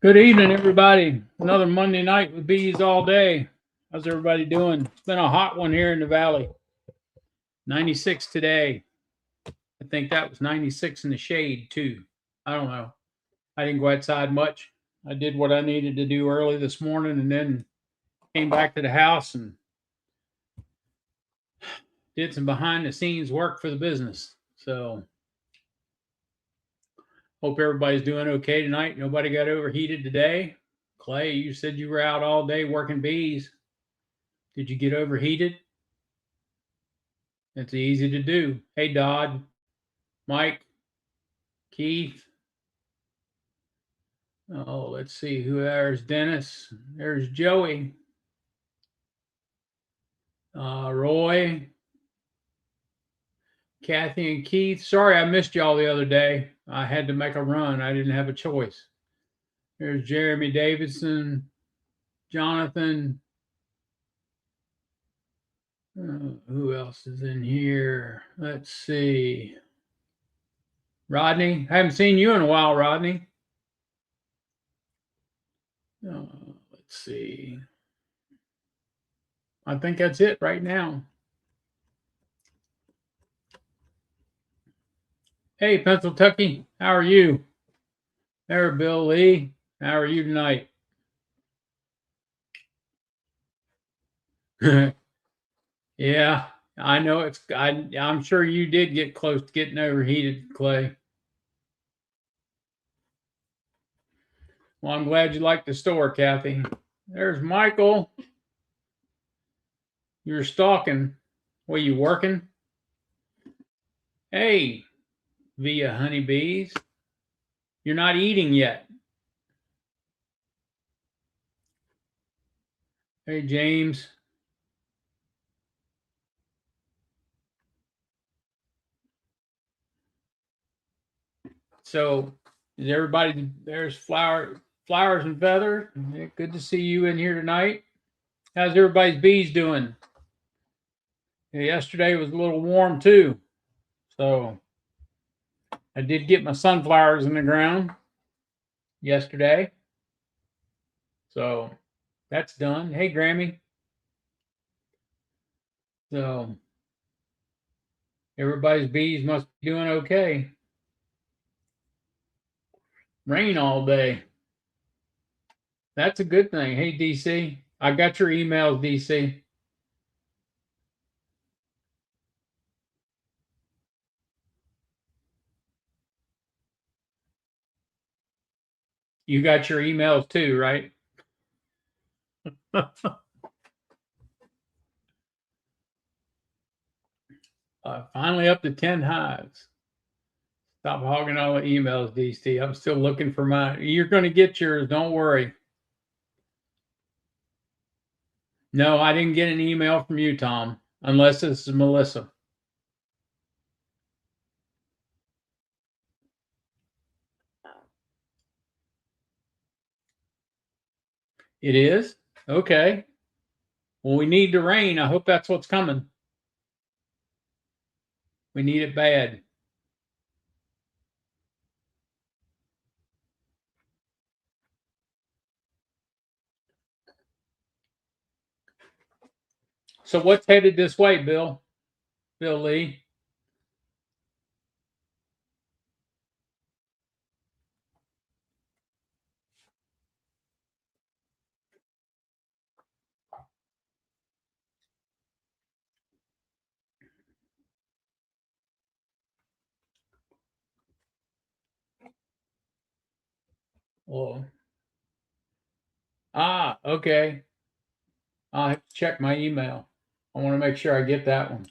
Good evening, everybody. Another Monday night with bees all day. How's everybody doing? It's been a hot one here in the valley. 96 today. I think that was 96 in the shade, too. I don't know. I didn't go outside much. I did what I needed to do early this morning and then came back to the house and did some behind the scenes work for the business. So, hope everybody's doing okay tonight. Nobody got overheated today. Clay, you said you were out all day working bees. Did you get overheated? It's easy to do. Hey, Dodd, Mike, Keith. Oh, let's see who there's Dennis. There's Joey. Roy, Kathy, and Keith. Sorry I missed y'all the other day. I had to make a run. I didn't have a choice. There's Jeremy Davidson, Jonathan. Who else is in here? Let's see. Rodney. I haven't seen you in a while, Rodney. Let's see. I think that's it right now. Hey, Pennsylvania, how are you? There, Bill Lee. How are you tonight? Yeah, I know I'm sure you did get close to getting overheated, Clay. Well, I'm glad you like the store, Kathy. There's Michael. You're stalking. What, you working? Hey, via honeybees. You're not eating yet. Hey, James. So, is everybody, there's flowers and feathers. Good to see you in here tonight. How's everybody's bees doing? Yesterday was a little warm too. So, I did get my sunflowers in the ground yesterday. So, that's done. Hey, Grammy. So, everybody's bees must be doing okay. Rain all day. That's a good thing. Hey, DC. I got your emails, DC. You got your emails too, right? Finally up to 10 hives. Stop hogging all the emails, DC. I'm still looking for mine. You're going to get yours. Don't worry. No, I didn't get an email from you, Tom, unless this is Melissa. It is? Okay. Well, we need the rain. I hope that's what's coming. We need it bad. So what's headed this way, Bill? Bill Lee? Oh. Okay. I'll have to check my email. I want to make sure I get that one.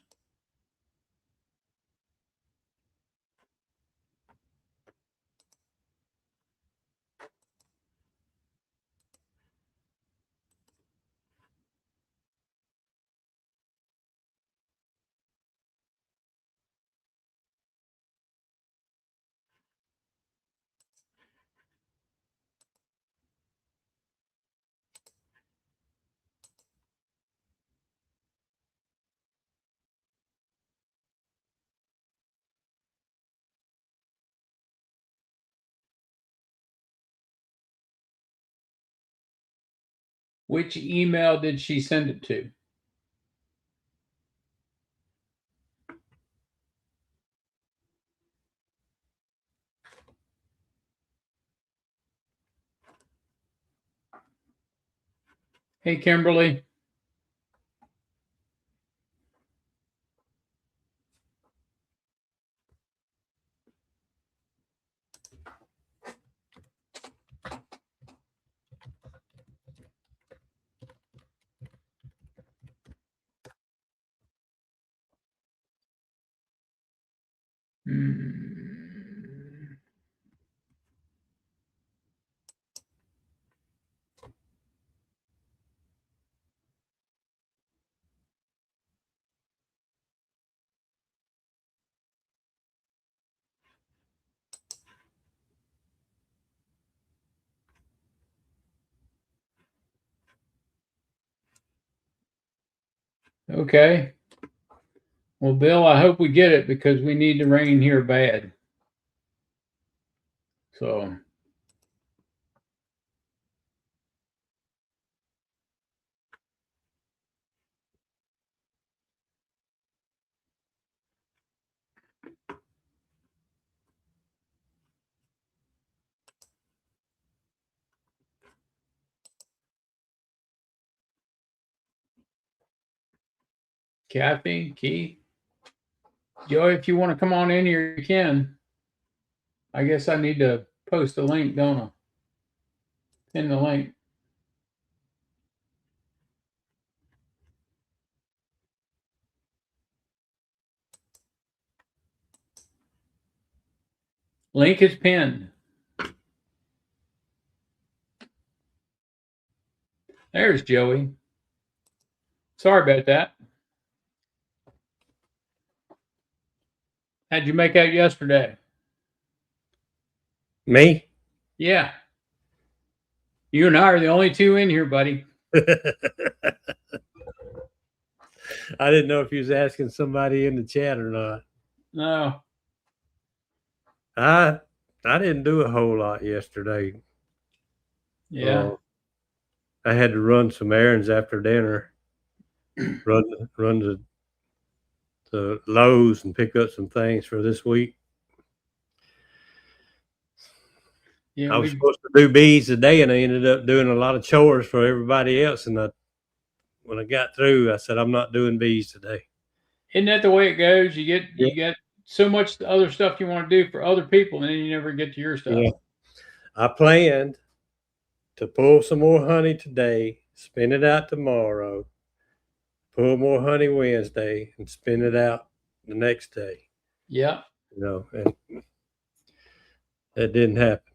Which email did she send it to? Hey, Kimberly. Okay. Well, Bill, I hope we get it because we need the rain here bad. So, Kathy, Keith, Joey, if you want to come on in here, you can. I guess I need to post a link, don't I? Pin the link. Link is pinned. There's Joey. Sorry about that. How'd you make out yesterday? Me? Yeah. You and I are the only two in here, buddy. I didn't know if you was asking somebody in the chat or not. No. I didn't do a whole lot yesterday. Yeah. I had to run some errands after dinner. run the Lowe's and pick up some things for this week. Yeah, I was supposed to do bees today, and I ended up doing a lot of chores for everybody else. And when I got through, I said, "I'm not doing bees today." Isn't that the way it goes? You get so much other stuff you want to do for other people, and then you never get to your stuff. Yeah. I planned to pull some more honey today, spin it out tomorrow, pull more honey Wednesday, and spin it out the next day. Yeah. And that didn't happen.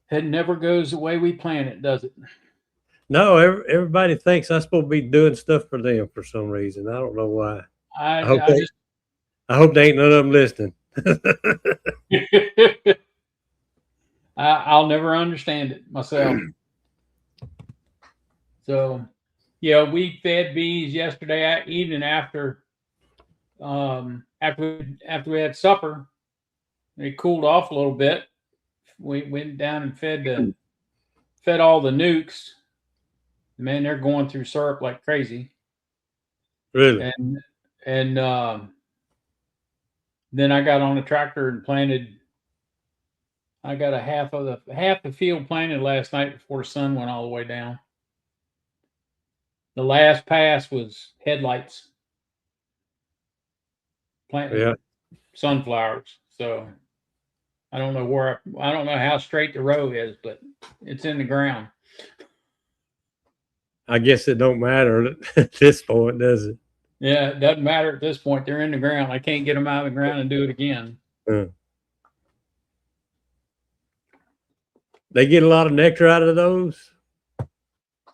It never goes the way we plan it, does it? No, everybody thinks I'm supposed to be doing stuff for them for some reason. I don't know why. I hope they ain't none of them listening. I'll never understand it myself. So, yeah, we fed bees yesterday evening after we had supper. It cooled off a little bit. We went down and fed all the nukes. Man, they're going through syrup like crazy. Really? And then I got on a tractor and planted. I got half the field planted last night before the sun went all the way down. The last pass was headlights planting sunflowers. So I don't know how straight the row is, but it's in the ground. I guess it don't matter at this point, does it? Yeah, it doesn't matter at this point. They're in the ground. I can't get them out of the ground and do it again. They get a lot of nectar out of those.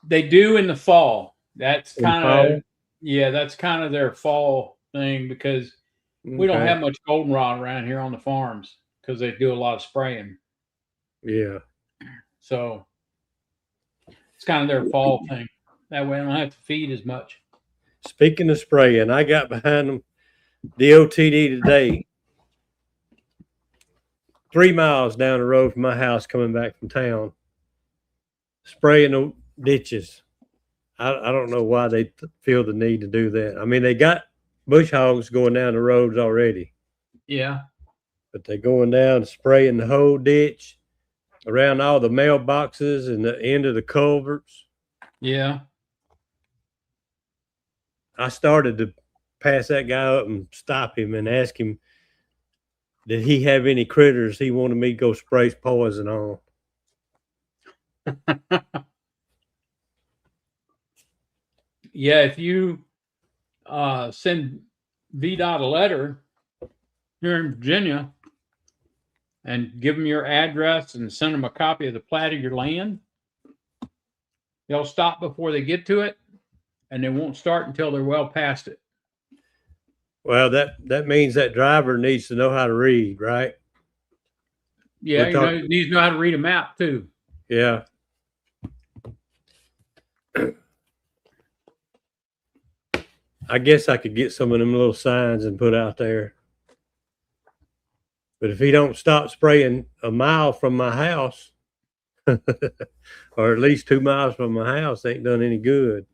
They do in the fall. That's In kind fall? of that's kind of their fall thing because we don't Okay. have much goldenrod around here on the farms because they do a lot of spraying. Yeah. So it's kind of their fall thing. That way I don't have to feed as much. Speaking of spraying, I got behind them DOTD today, 3 miles down the road from my house coming back from town, spraying the ditches. I don't know why they feel the need to do that. I mean, they got bush hogs going down the roads already. Yeah. But they're going down spraying the whole ditch around all the mailboxes and the end of the culverts. Yeah. I started to pass that guy up and stop him and ask him, did he have any critters he wanted me to go spray poison on? Yeah, if you send VDOT a letter here in Virginia and give them your address and send them a copy of the plat of your land, they'll stop before they get to it, and they won't start until they're well past it. Well, that means that driver needs to know how to read, right? Yeah, you need to know how to read a map too. Yeah. I guess I could get some of them little signs and put out there. But if he don't stop spraying a mile from my house, or at least 2 miles from my house, ain't done any good.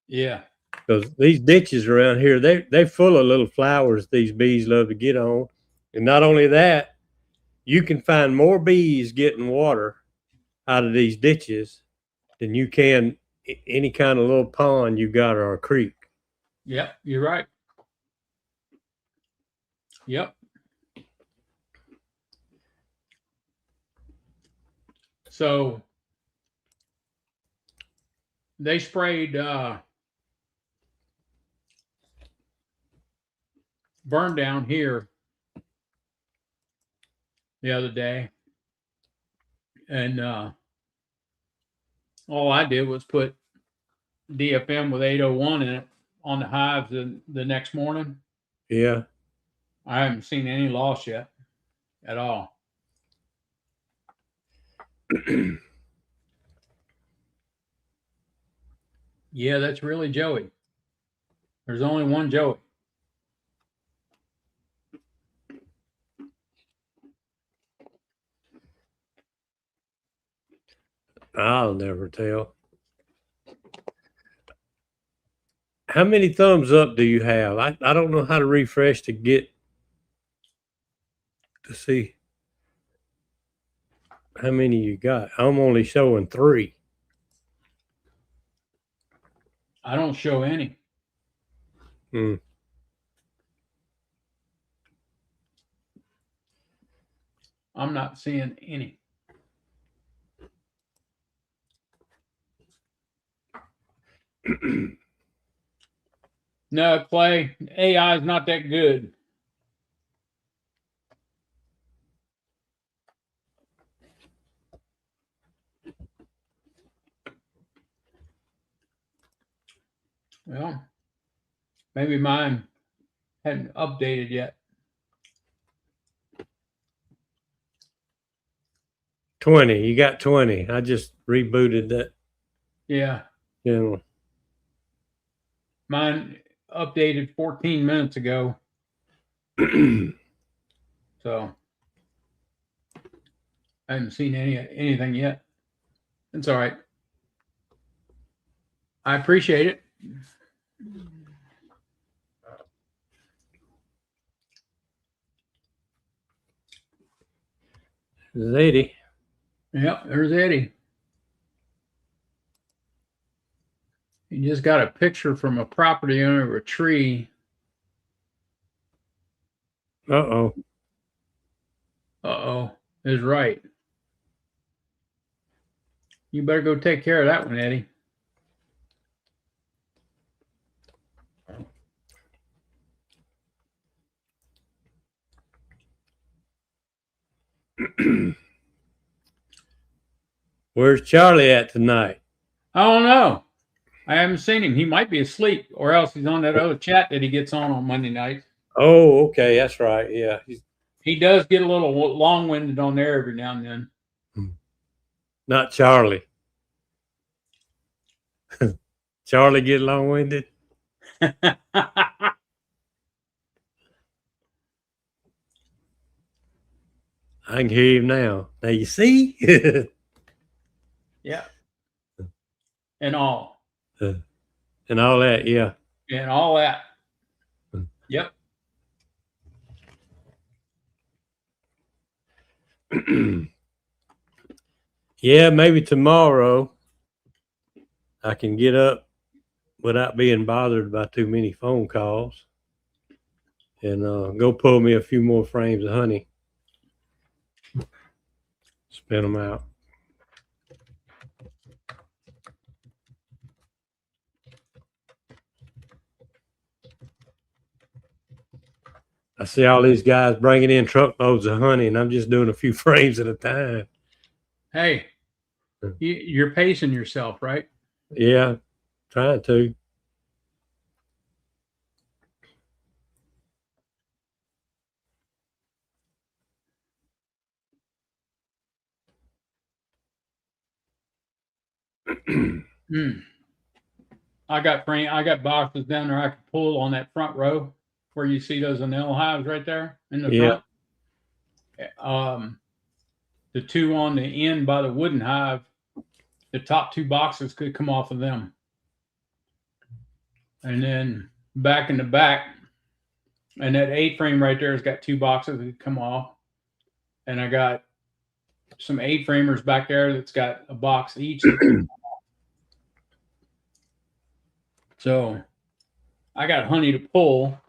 Yeah. Because these ditches around here, they're full of little flowers these bees love to get on. And not only that, you can find more bees getting water out of these ditches than you can any kind of little pond you got or a creek. Yep, you're right. Yep. So they sprayed burn down here the other day, and all I did was put DFM with 801 in it on the hives the next morning. Yeah. I haven't seen any loss yet at all. Yeah, that's really Joey. There's only one Joey. I'll never tell. How many thumbs up do you have? I don't know how to refresh to get to see how many you got. I'm only showing 3. I don't show any. I'm not seeing any. No, Clay, AI is not that good. Well, maybe mine hadn't updated yet. 20. You got 20. I just rebooted that. Yeah. Channel. Mine updated 14 minutes ago. So I haven't seen anything yet. It's all right. I appreciate it. There's Eddie. Yep, there's Eddie. He just got a picture from a property owner of a tree. Uh-oh. Uh-oh. is right. You better go take care of that one, Eddie. Where's Charlie at tonight? I don't know. I haven't seen him. He might be asleep, or else he's on that other chat that he gets on Monday nights. Oh, okay, that's right. Yeah, He does get a little long-winded on there every now and then. not Charlie. Charlie get long-winded. I can hear him now. Now you see? Yeah. And all. And all that, yeah. And all that. Yep. Yeah, maybe tomorrow I can get up without being bothered by too many phone calls and go pull me a few more frames of honey. Spin them out. I see all these guys bringing in truckloads of honey, and I'm just doing a few frames at a time. Hey, you're pacing yourself, right? Yeah, trying to. I got boxes down there I could pull on that front row where you see those anel hives right there in the front. The two on the end by the wooden hive, the top two boxes could come off of them. And then back in the back, and that A-frame right there has got two boxes that could come off. And I got some A-framers back there that's got a box each. So I got honey to pull.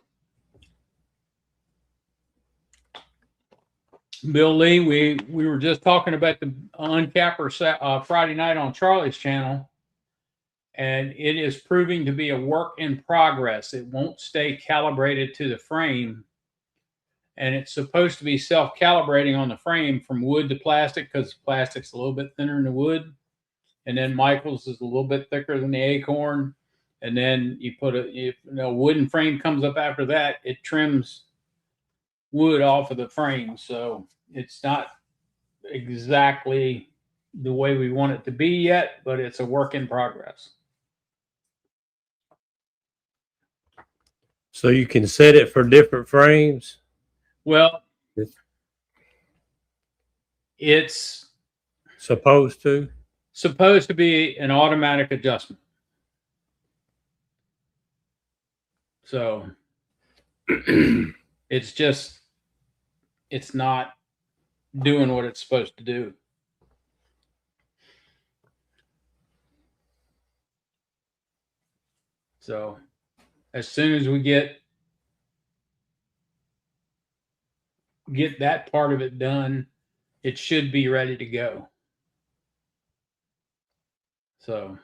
Bill Lee, we were just talking about the uncapper Friday night on Charlie's channel, and it is proving to be a work in progress. It won't stay calibrated to the frame, and it's supposed to be self-calibrating on the frame from wood to plastic because plastic's a little bit thinner than the wood, and then Michael's is a little bit thicker than the acorn, and then you put a wooden frame comes up after that, it trims wood off of the frame, so it's not exactly the way we want it to be yet, but it's a work in progress. So you can set it for different frames? Well, it's supposed to be an automatic adjustment. So it's not doing what it's supposed to do. So as soon as we get that part of it done, it should be ready to go. So,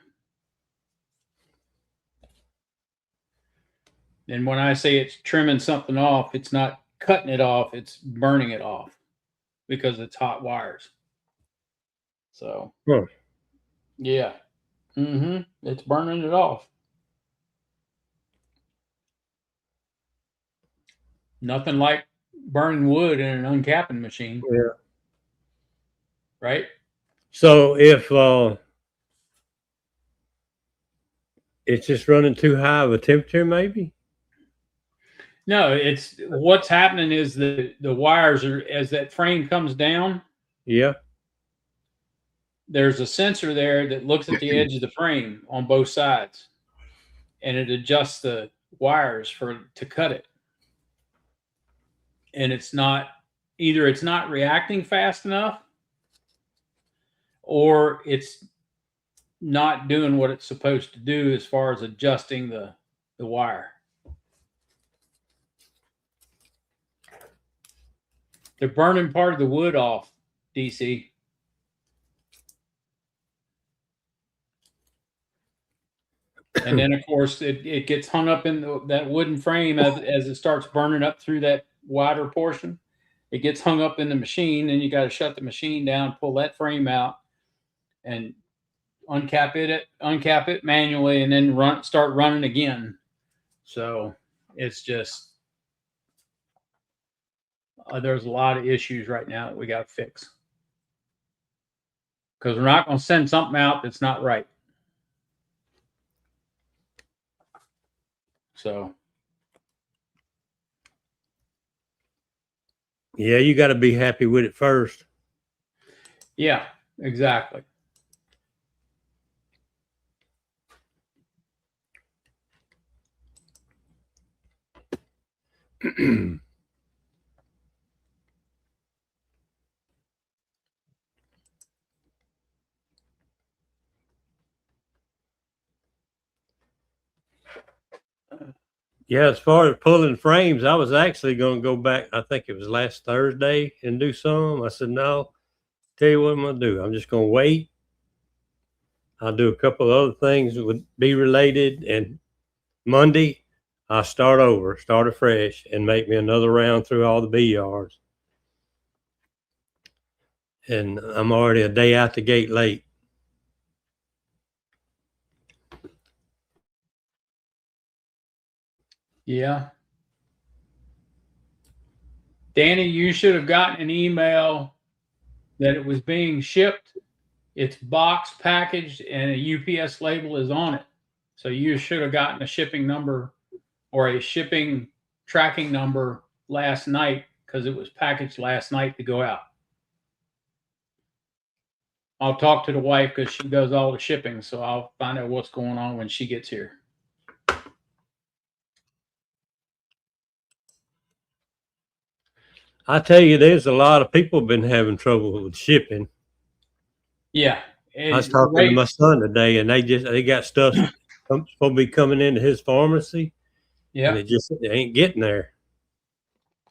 and when I say it's trimming something off, it's not cutting it off, it's burning it off because it's hot wires. So, yeah. It's burning it off. Nothing like burning wood in an uncapping machine. Yeah. Right? So if it's just running too high of a temperature, maybe? No, it's what's happening is the wires are, as that frame comes down. Yeah. There's a sensor there that looks at the edge of the frame on both sides, and it adjusts the wires to cut it. And it's not reacting fast enough, or it's not doing what it's supposed to do as far as adjusting the wire. They're burning part of the wood off DC. And then, of course, it gets hung up in that wooden frame as it starts burning up through that wider portion. It gets hung up in the machine, and you got to shut the machine down, pull that frame out, and uncap it manually, and then start running again. So it's just there's a lot of issues right now that we got to fix because we're not going to send something out that's not right. So yeah, you got to be happy with it first. yeah, exactly. Yeah, as far as pulling frames, I was actually going to go back. I think it was last Thursday and do some. I said, no, tell you what I'm going to do. I'm just going to wait. I'll do a couple of other things that would be related. And Monday, I'll start afresh, and make me another round through all the bee yards. And I'm already a day out the gate late. Yeah. Danny, you should have gotten an email that it was being shipped. It's boxed, packaged, and a UPS label is on it. So you should have gotten a shipping number or a shipping tracking number last night because it was packaged last night to go out. I'll talk to the wife because she does all the shipping, so I'll find out what's going on when she gets here. I tell you, there's a lot of people been having trouble with shipping. Yeah. I was talking to my son today, and they got stuff supposed to be coming into his pharmacy. Yeah. And it ain't getting there.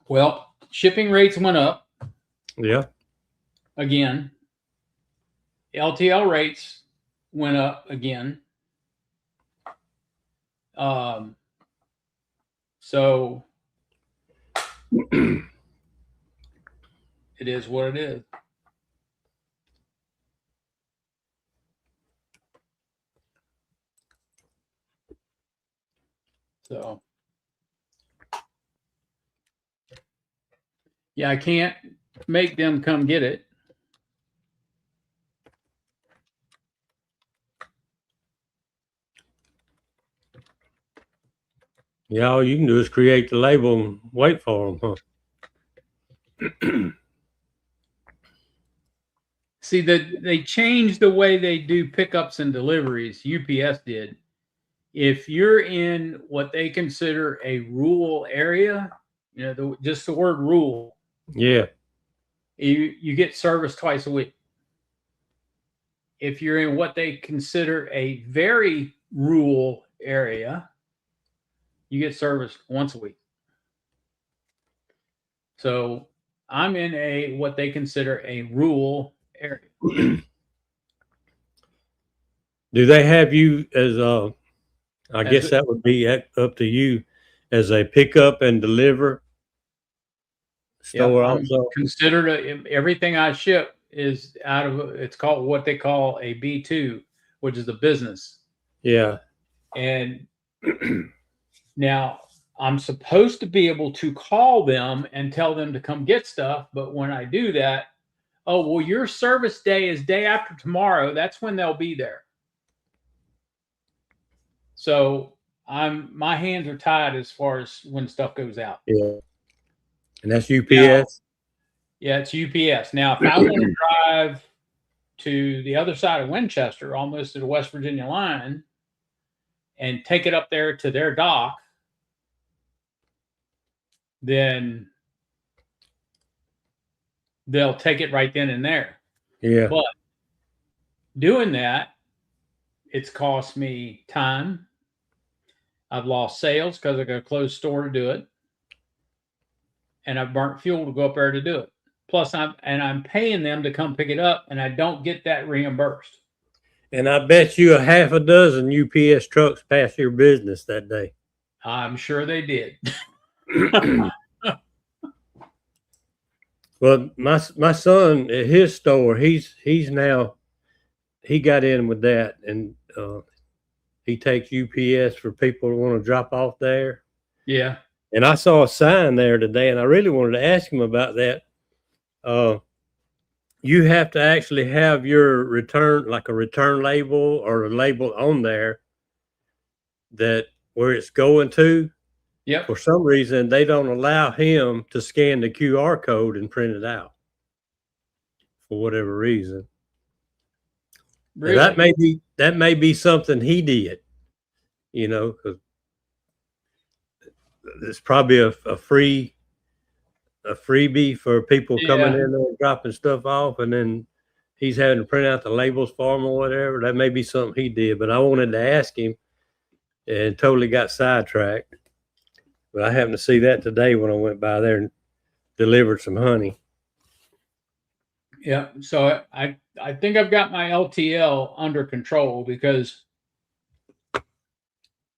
Well, shipping rates went up. Yeah. Again. LTL rates went up again. So it is what it is. So yeah, I can't make them come get it. Yeah, all you can do is create the label and wait for them, huh? See, they changed the way they do pickups and deliveries. UPS did. If you're in what they consider a rural area, just the word rural. Yeah. You get service twice a week. If you're in what they consider a very rural area, you get service once a week. So I'm in what they consider a rural area. Do they have you as I guess that would be up to you as a pickup and deliver store also? Considered everything I ship is out of it's called what they call a B2, which is a business. Yeah. And now I'm supposed to be able to call them and tell them to come get stuff, but when I do that, oh, well, your service day is day after tomorrow. That's when they'll be there. So my hands are tied as far as when stuff goes out. Yeah. And that's UPS? Now, yeah, it's UPS. Now, if I want to drive to the other side of Winchester, almost to the West Virginia line, and take it up there to their dock, then they'll take it right then and there. Yeah. But doing that, it's cost me time. I've lost sales because I got to close store to do it. And I've burnt fuel to go up there to do it. plus I'm paying them to come pick it up, and I don't get that reimbursed. And I bet you a half a dozen UPS trucks passed your business that day. I'm sure they did. Well, my son at his store, he's now he got in with that, and he takes UPS for people who want to drop off there. Yeah. And I saw a sign there today, and I really wanted to ask him about that. You have to actually have your return, like a return label or a label on there that where it's going to. Yep. For some reason, they don't allow him to scan the QR code and print it out for whatever reason. Really? That may be something he did, you know, because it's probably a freebie for people coming in there and dropping stuff off, and then he's having to print out the labels for him or whatever. That may be something he did, but I wanted to ask him and totally got sidetracked. But I happened to see that today when I went by there and delivered some honey. Yeah. So I think I've got my LTL under control, because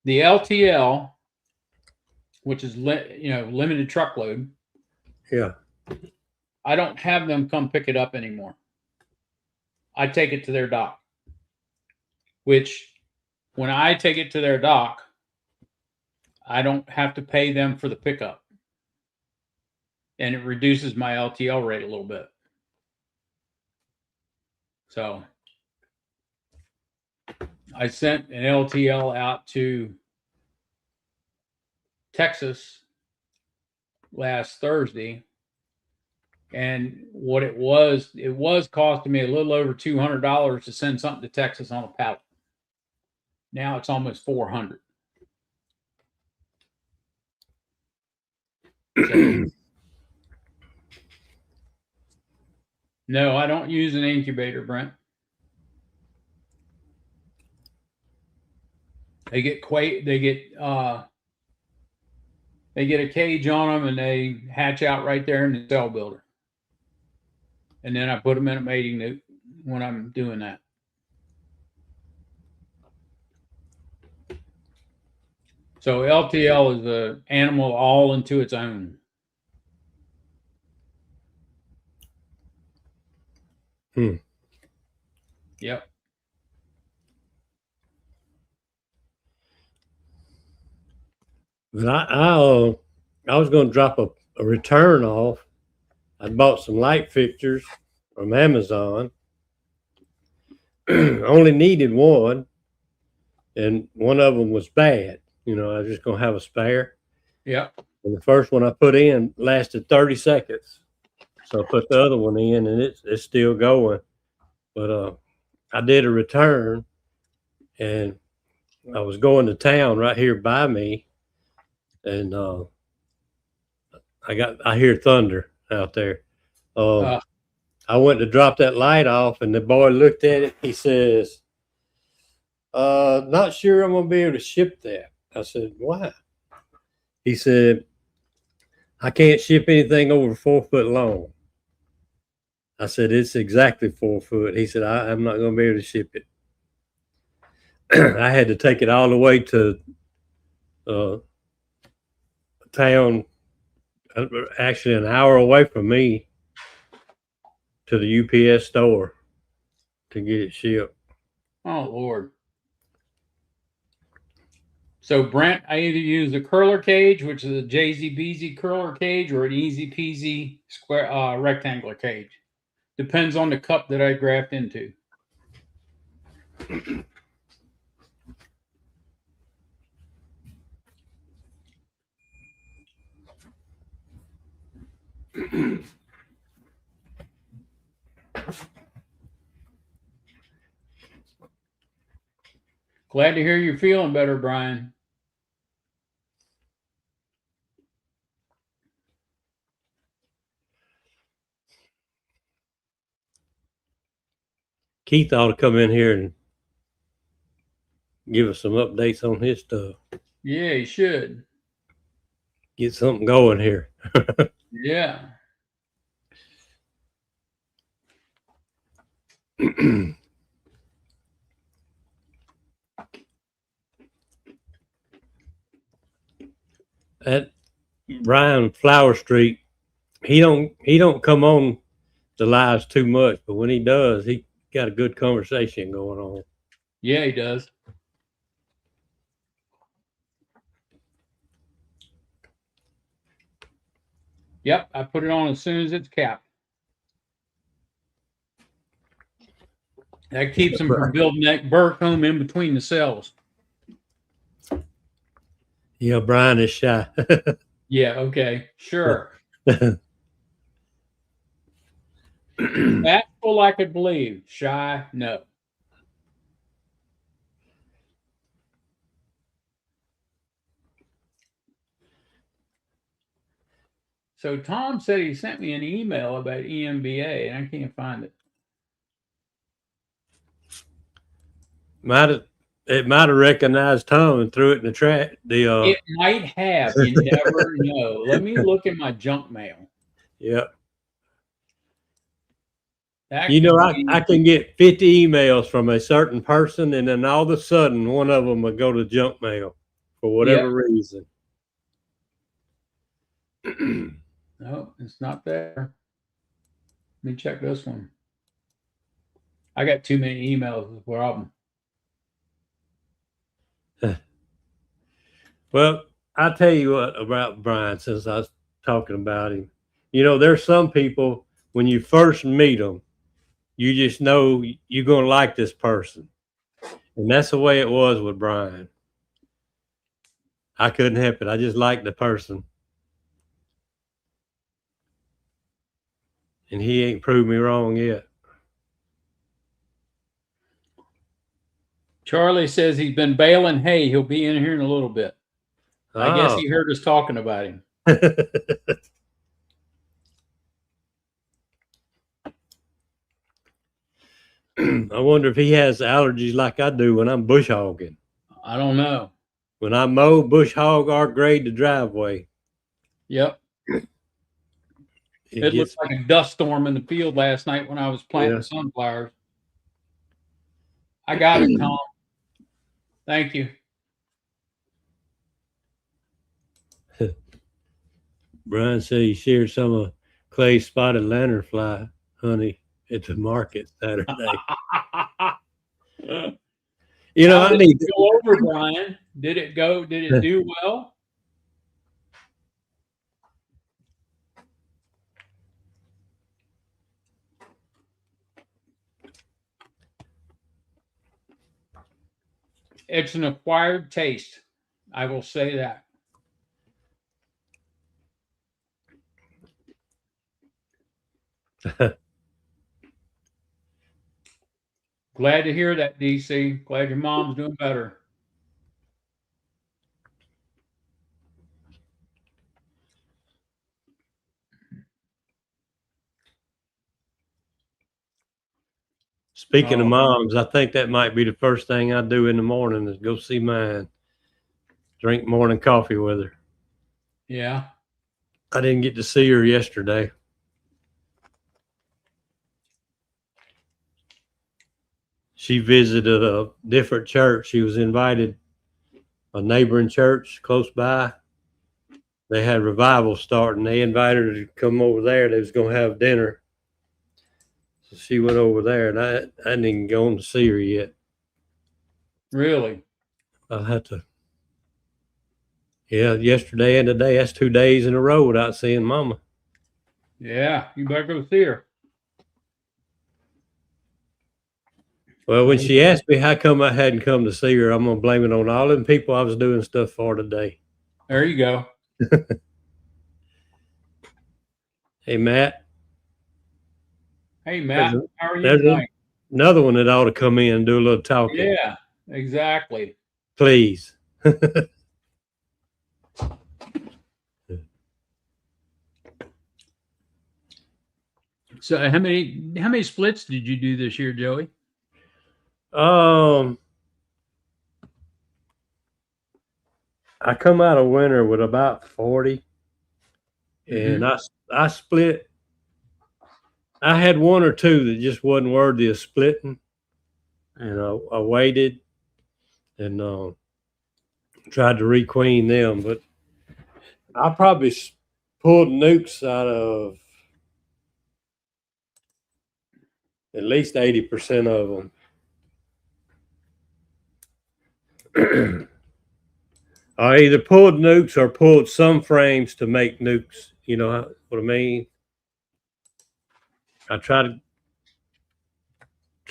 the LTL, which is limited truckload. Yeah. I don't have them come pick it up anymore. I take it to their dock, which when I take it to their dock, I don't have to pay them for the pickup. And it reduces my LTL rate a little bit. So I sent an LTL out to Texas last Thursday. And what it was costing me a little over $200 to send something to Texas on a pallet. Now it's almost $400. So, no, I don't use an incubator, Brent. They get a cage on them, and they hatch out right there in the cell builder. And then I put them in a mating nut when I'm doing that. So LTL is an animal all into its own. Yep. But I was going to drop a return off. I bought some light fixtures from Amazon. Only needed one, and one of them was bad. You know, I was just going to have a spare. Yep. And the first one I put in lasted 30 seconds. So I put the other one in, and it's still going. But I did a return, and I was going to town right here by me, and I hear thunder out there. I went to drop that light off, and the boy looked at it. He says, not sure I'm going to be able to ship that. I said, why? He said, I can't ship anything over 4 foot long. I said, it's exactly 4 foot. He said, I'm not going to be able to ship it. I had to take it all the way to town, actually an hour away from me, to the UPS store to get it shipped. Oh, Lord. So, Brent, I either use a curler cage, which is a JZBZ curler cage, or an easy peasy square rectangular cage. Depends on the cup that I graft into. Glad to hear you're feeling better, Brian. Keith ought to come in here and give us some updates on his stuff. Yeah, he should. Get something going here. Yeah. That Brian Flower Street, he don't come on the lives too much, but when he does, he got a good conversation going on. Yeah, he does. Yep, I put it on as soon as it's capped. That keeps them from building that bird comb in between the cells. Yeah, Brian is shy. Yeah, okay, sure. Bashful, I could believe. Shy, no. So Tom said he sent me an email about EMBA, and I can't find it. It might have recognized Tom and threw it in the trash. It might have. You never know. Let me look in my junk mail. Yeah. That You know, could I be. can get 50 emails from a certain person, and then all of a sudden, one of them will go to junk mail for whatever Yep. reason. No, it's not there. Let me check this one. I got too many emails. Is the problem. Well, I'll tell you what about Brian, since I was talking about him. You know, there's some people, when you first meet them, you just know you're going to like this person. And that's the way it was with Brian. I couldn't help it. I just liked the person. And he ain't proved me wrong yet. Charlie says he's been baling hay. He'll be in here in a little bit. I guess Oh. he heard us talking about him. I wonder if he has allergies like I do when I'm bush hogging. I don't know. When I mow, bush hog, or grade the driveway, Yep. It looked like a dust storm in the field last night when I was planting sunflowers. I got it, Tom. Thank you. Brian said he shared some of Clay's spotted lanternfly honey at the market Saturday. You know, How I did need it go over, Brian? Did it go? Did it do well? It's an acquired taste. I will say that. Glad to hear that, DC. Glad your mom's doing better. Speaking of moms, I think that might be the first thing I do in the morning is go see mine, drink morning coffee with her. Yeah. I didn't get to see her yesterday. She visited a different church. She was invited, a neighboring church close by. They had revival starting. They invited her to come over there. They was going to have dinner. So she went over there, and I didn't even go on to see her yet. Really? I'll have to. Yeah, yesterday and today, that's 2 days in a row without seeing Mama. Yeah, you better go see her. Well, when she asked me how come I hadn't come to see her, I'm going to blame it on all them people I was doing stuff for today. There you go. Hey, Matt. Hey, Matt. How are you tonight? Another one that ought to come in and do a little talking. Yeah, exactly. Please. So how many splits did you do this year, Joey? I come out of winter with about 40, and I split I had one or two that just wasn't worthy of splitting, and I waited and tried to requeen them, but I probably pulled nukes out of at least 80% of them. I either pulled nukes or pulled some frames to make nukes. You know what I mean? I try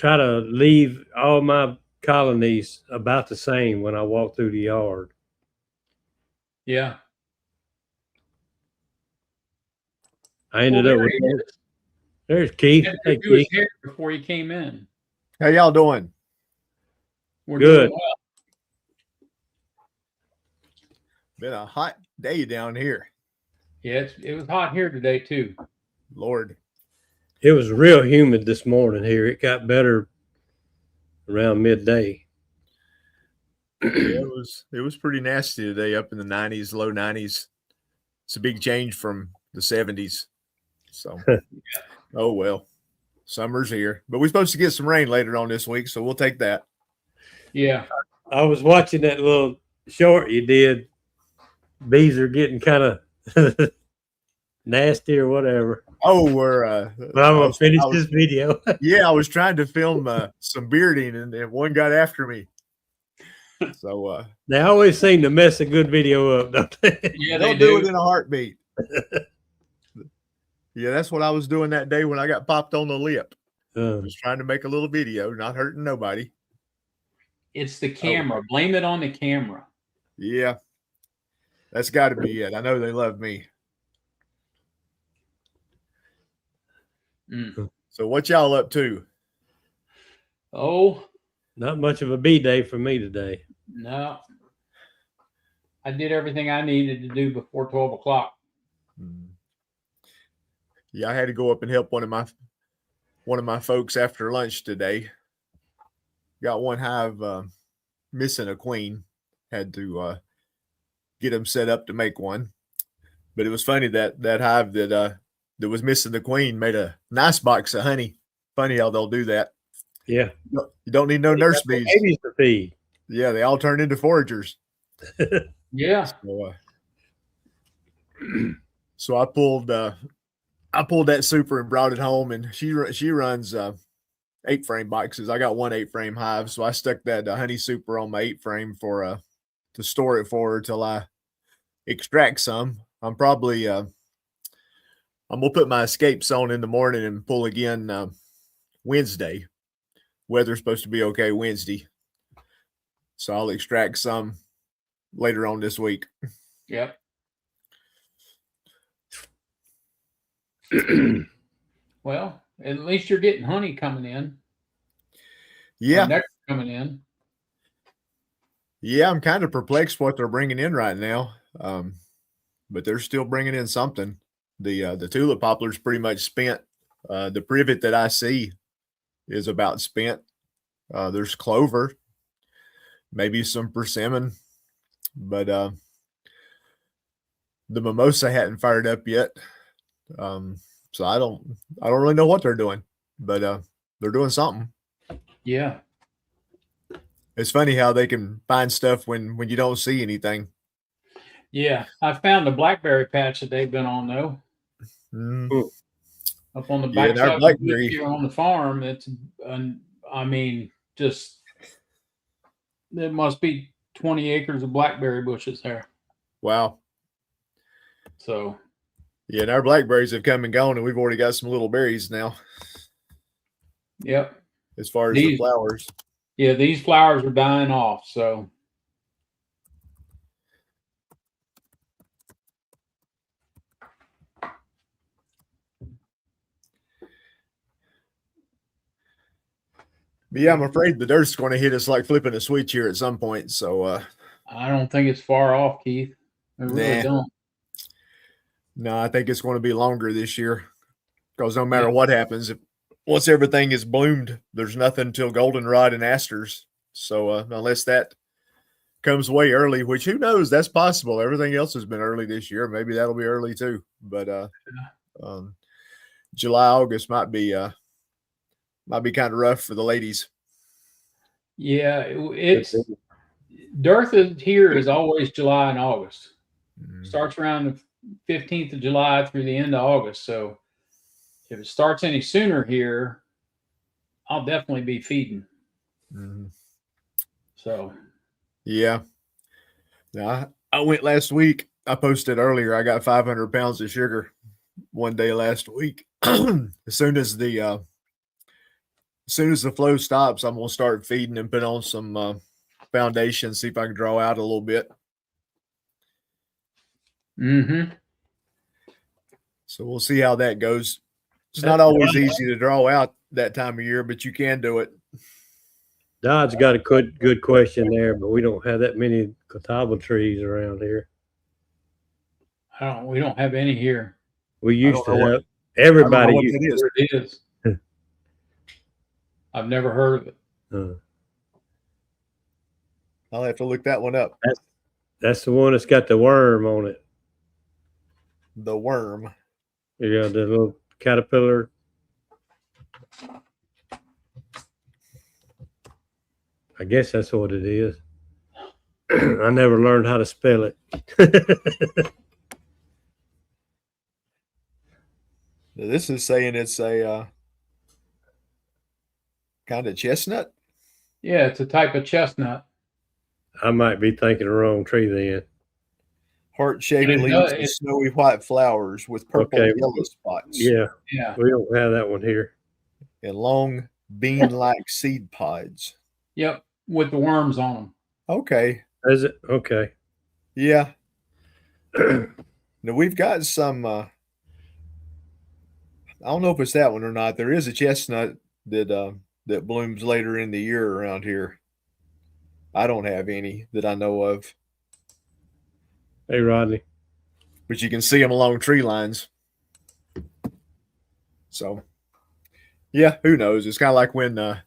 to leave all my colonies about the same when I walk through the yard. Yeah. I ended up with this. There's Keith. Hey, Do his Keith. hair before he came in. How y'all doing? We're Good. doing well. Been a hot day down here. Yeah, it was hot here today too. Lord. It was real humid this morning here. It got better around midday. Yeah, it was pretty nasty today, up in the 90s, low 90s. It's a big change from the 70s. So, oh well, summer's here. But we're supposed to get some rain later on this week, so we'll take that. Yeah. I was watching that little short you did. Bees are getting kind of nasty or whatever. Oh, we're But I'm gonna finish this video. Yeah, I was trying to film some bearding, and one got after me. So they always seem to mess a good video up, don't they? Yeah, they'll they do it in a heartbeat. Yeah, that's what I was doing that day when I got popped on the lip. I was trying to make a little video, not hurting nobody. It's the camera. Blame it on the camera. Yeah, that's got to be it. I know they love me. So what y'all up to? Oh, not much of a bee day for me today. No. I did everything I needed to do before 12 o'clock. Yeah, I had to go up and help one of my folks after lunch today. Got one hive missing a queen. Had to get them set up to make one. But it was funny that hive that was missing the queen made a nice box of honey. Funny how they'll do that. Yeah. You don't need no nurse bees. Babies to feed. Yeah, they all turn into foragers. Yeah. So I pulled that super and brought it home, and she runs 8-frame boxes. I got one 8-frame hive, so I stuck that honey super on my 8-frame for to store it for her till I extract some. I'm probably I'm gonna put my escapes on in the morning and pull again Wednesday. Weather's supposed to be okay Wednesday, so I'll extract some later on this week. Yep. Well, at least you're getting honey coming in. Yeah. Nectar coming in. Yeah, I'm kind of perplexed what they're bringing in right now, but they're still bringing in something. The tulip poplar's pretty much spent. The privet that I see is about spent. There's clover, maybe some persimmon, but the mimosa hadn't fired up yet. So I don't really know what they're doing, but they're doing something. Yeah. It's funny how they can find stuff when you don't see anything. Yeah. I found the blackberry patch that they've been on though. Up on the backside here on the farm. It's I mean, just there must be 20 acres of blackberry bushes there. Wow. So yeah, and our blackberries have come and gone, and we've already got some little berries now. Yep. As far as the flowers. Yeah, these flowers are dying off, so. But yeah, I'm afraid the dirt's going to hit us like flipping a switch here at some point. So I don't think it's far off, Keith. I really don't. No, I think it's going to be longer this year because no matter what happens, once everything is bloomed, there's nothing till goldenrod and asters. So unless that comes way early, which who knows, that's possible. Everything else has been early this year. Maybe that'll be early too. But July, August might be kind of rough for the ladies. Yeah, it's dearth is here is always July and August. Starts around the 15th of July through the end of August. So if it starts any sooner here, I'll definitely be feeding. Mhm. So Yeah. Now, I went last week. I posted earlier. I got 500 pounds of sugar one day last week. As soon as the flow stops, I'm gonna start feeding and put on some foundation. See if I can draw out a little bit. So we'll see how that goes. It's not always easy to draw out that time of year, but you can do it. Dodd's got a good question there, but we don't have that many catawba trees around here. we don't have any here. We used to know have. Everybody what used it is. Where it is. I've never heard of it. I'll have to look that one up. That's the one that's got the worm on it. The worm. Yeah, the little caterpillar. I guess that's what it is. I never learned how to spell it. This is saying it's a kind of chestnut. Yeah, it's a type of chestnut. I might be thinking the wrong tree then. Heart-shaped leaves and snowy white flowers with purple and yellow spots. Yeah, yeah. We don't have that one here. And long bean-like seed pods. Yep, with the worms on them. Okay. Is it? Okay. Yeah. Now we've got some. I don't know if it's that one or not. There is a chestnut that blooms later in the year around here. I don't have any that I know of. Hey, Rodney. But you can see them along tree lines. So, yeah, who knows? It's kind of like when I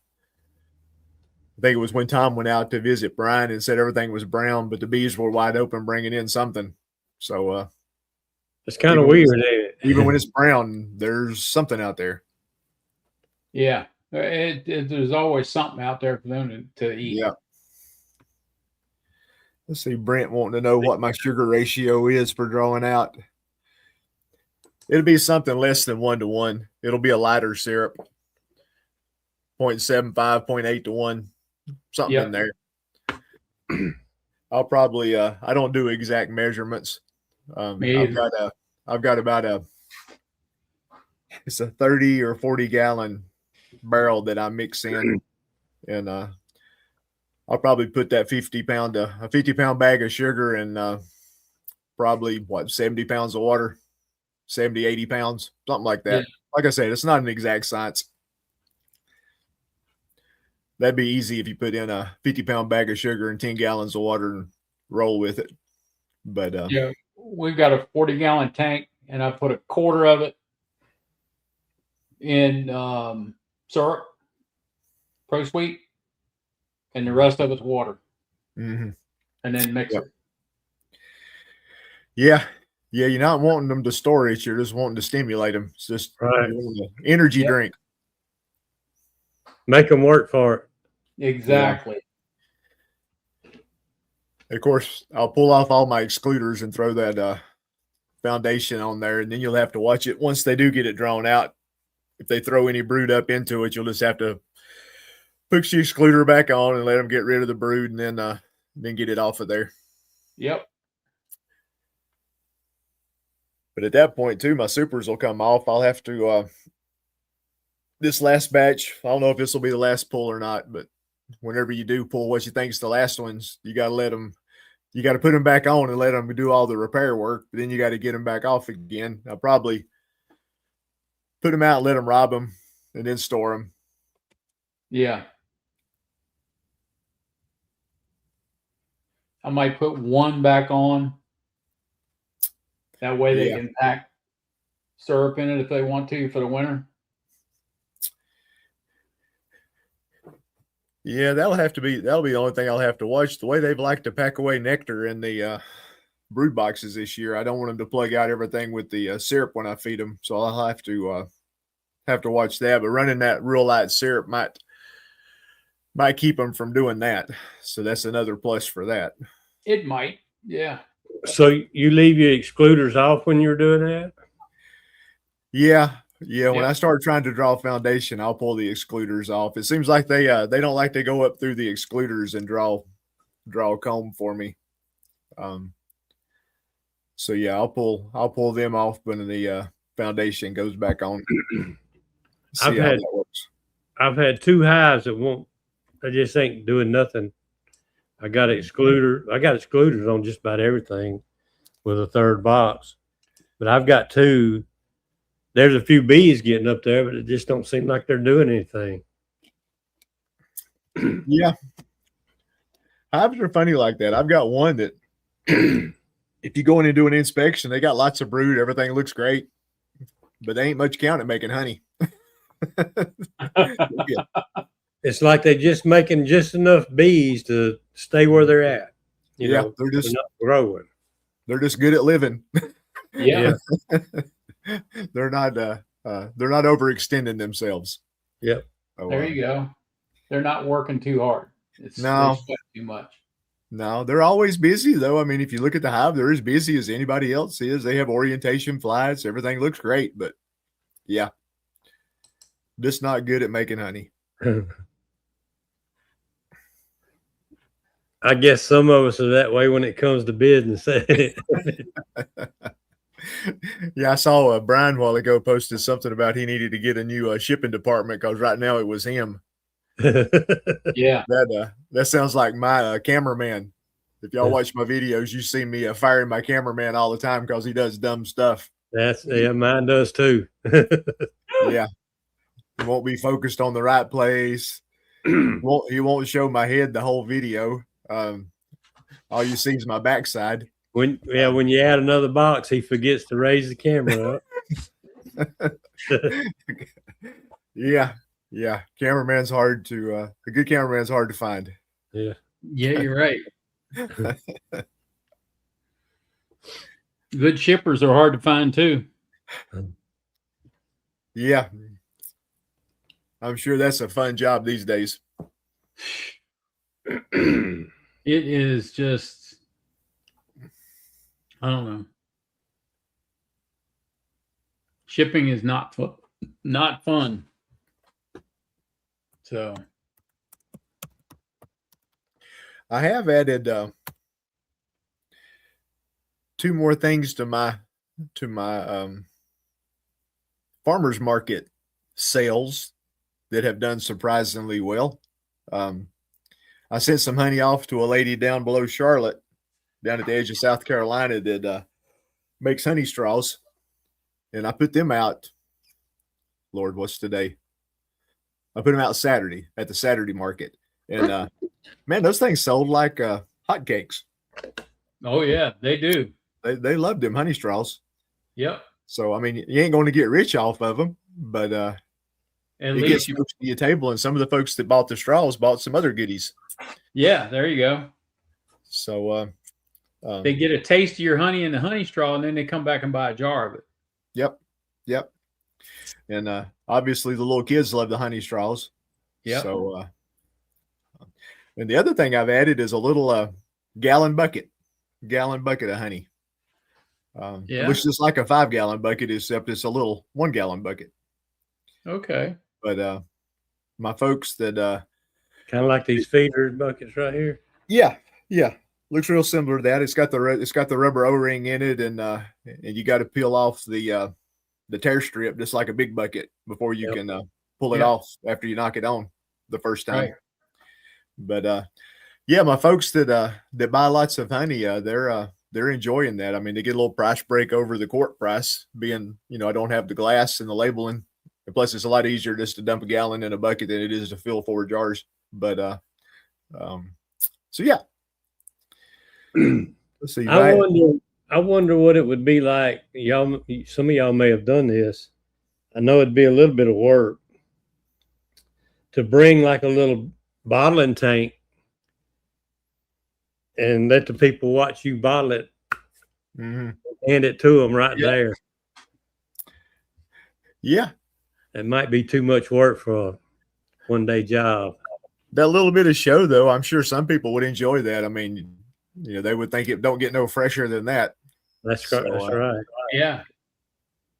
think it was when Tom went out to visit Brian and said everything was brown, but the bees were wide open bringing in something. So, it's kind of weird, ain't it? Even when it's brown, there's something out there. Yeah, there's always something out there for them to eat. Yeah. Let's see, Brent wanting to know what my sugar ratio is for drawing out. It'll be something less than 1-to-1. It'll be a lighter syrup. 0.75, 0.8-to-1, something in there. I'll probably I don't do exact measurements. I've got about it's a 30 or 40 gallon barrel that I mix in, and I'll probably put that 50 pound bag of sugar and probably 70 pounds of water, 70, 80 pounds, something like that. Yeah. Like I said, it's not an exact science. That'd be easy if you put in a 50-pound bag of sugar and 10 gallons of water and roll with it. But yeah, we've got a 40-gallon tank, and I put a quarter of it in syrup, pro sweet, and the rest of it's water. Mm-hmm. And then mix it. Yeah. Yeah, you're not wanting them to store it. You're just wanting to stimulate them. It's just an energy drink. Make them work for it. Exactly. Yeah. Of course, I'll pull off all my excluders and throw that foundation on there, and then you'll have to watch it. Once they do get it drawn out, if they throw any brood up into it, you'll just have to push the excluder back on and let them get rid of the brood, and then get it off of there. Yep. But at that point, too, my supers will come off. I'll have to this last batch, I don't know if this will be the last pull or not, but whenever you do pull what you think is the last ones, you got to put them back on and let them do all the repair work. But then you got to get them back off again. I'll probably put them out, let them rob them, and then store them. Yeah. I might put one back on. That way they can pack syrup in it if they want to for the winter. Yeah, that'll be the only thing I'll have to watch. The way they've liked to pack away nectar in the brood boxes this year, I don't want them to plug out everything with the syrup when I feed them. So I'll have to watch that. But running that real light syrup might keep them from doing that. So that's another plus for that. It might. Yeah. So you leave your excluders off when you're doing that? Yeah. Yeah. When Yep. I start trying to draw foundation, I'll pull the excluders off. It seems like they don't like to go up through the excluders and draw a comb for me. So yeah, I'll pull them off when the foundation goes back on. See how that works. I've had 2 hives that won't. They just ain't doing nothing. I got excluders on just about everything with a 3rd box, but I've got 2. There's a few bees getting up there, but it just don't seem like they're doing anything. Yeah. Hives are funny like that. I've got one that if you go in and do an inspection, they got lots of brood. Everything looks great, but they ain't much count at making honey. Yeah. It's like they're just making just enough bees to stay where they're at. You know, they're not growing. They're just good at living. Yeah. They're not overextending themselves. Yep. There you go. They're not working too hard. They sweat too much. No, they're always busy though. I mean, if you look at the hive, they're as busy as anybody else is. They have orientation flights. Everything looks great, but yeah, just not good at making honey. I guess some of us are that way when it comes to business. Yeah, I saw Brian a while ago posted something about he needed to get a new shipping department because right now it was him. Yeah, that sounds like my cameraman. If y'all watch my videos, you see me firing my cameraman all the time because he does dumb stuff. Mine does too. Yeah, he won't be focused on the right place. He won't show my head the whole video. All you see is my backside. When you add another box, he forgets to raise the camera up. Yeah. Cameraman's hard to a good cameraman's hard to find. Yeah, you're right. Good shippers are hard to find too. Yeah. I'm sure that's a fun job these days. It is just, I don't know. Shipping is not fun. So I have added 2 more things to my farmers market sales that have done surprisingly well. I sent some honey off to a lady down below Charlotte, down at the edge of South Carolina, that makes honey straws, and I put them out. Lord, what's today? I put them out Saturday at the Saturday market, and man, those things sold like hotcakes. Oh yeah, they do. They love them honey straws. Yep. So I mean, you ain't going to get rich off of them, but at it least gets folks to your table, and some of the folks that bought the straws bought some other goodies. Yeah, there you go. So they get a taste of your honey in the honey straw, and then they come back and buy a jar of it. Yep. And obviously the little kids love the honey straws. Yeah. So and the other thing I've added is a little gallon bucket of honey. It looks just like a 5-gallon bucket, except it's a little 1-gallon bucket. Okay. But my folks that kind of like these feeder buckets right here. Yeah. Looks real similar to that. It's got the rubber O-ring in it, and you got to peel off the tear strip just like a big bucket before you can pull it off after you knock it on the first time. Right. But yeah, my folks that buy lots of honey, they're enjoying that. I mean, they get a little price break over the quart price, being I don't have the glass and the labeling. And plus, it's a lot easier just to dump a gallon in a bucket than it is to fill 4 jars. But so yeah. Let's see. I wonder what it would be like. Some of y'all may have done this. I know it'd be a little bit of work to bring like a little bottling tank and let the people watch you bottle it, hand it to them right there. Yeah. It might be too much work for a one-day job. That little bit of show, though, I'm sure some people would enjoy that. I mean, they would think it don't get no fresher than that. That's So, right. Yeah.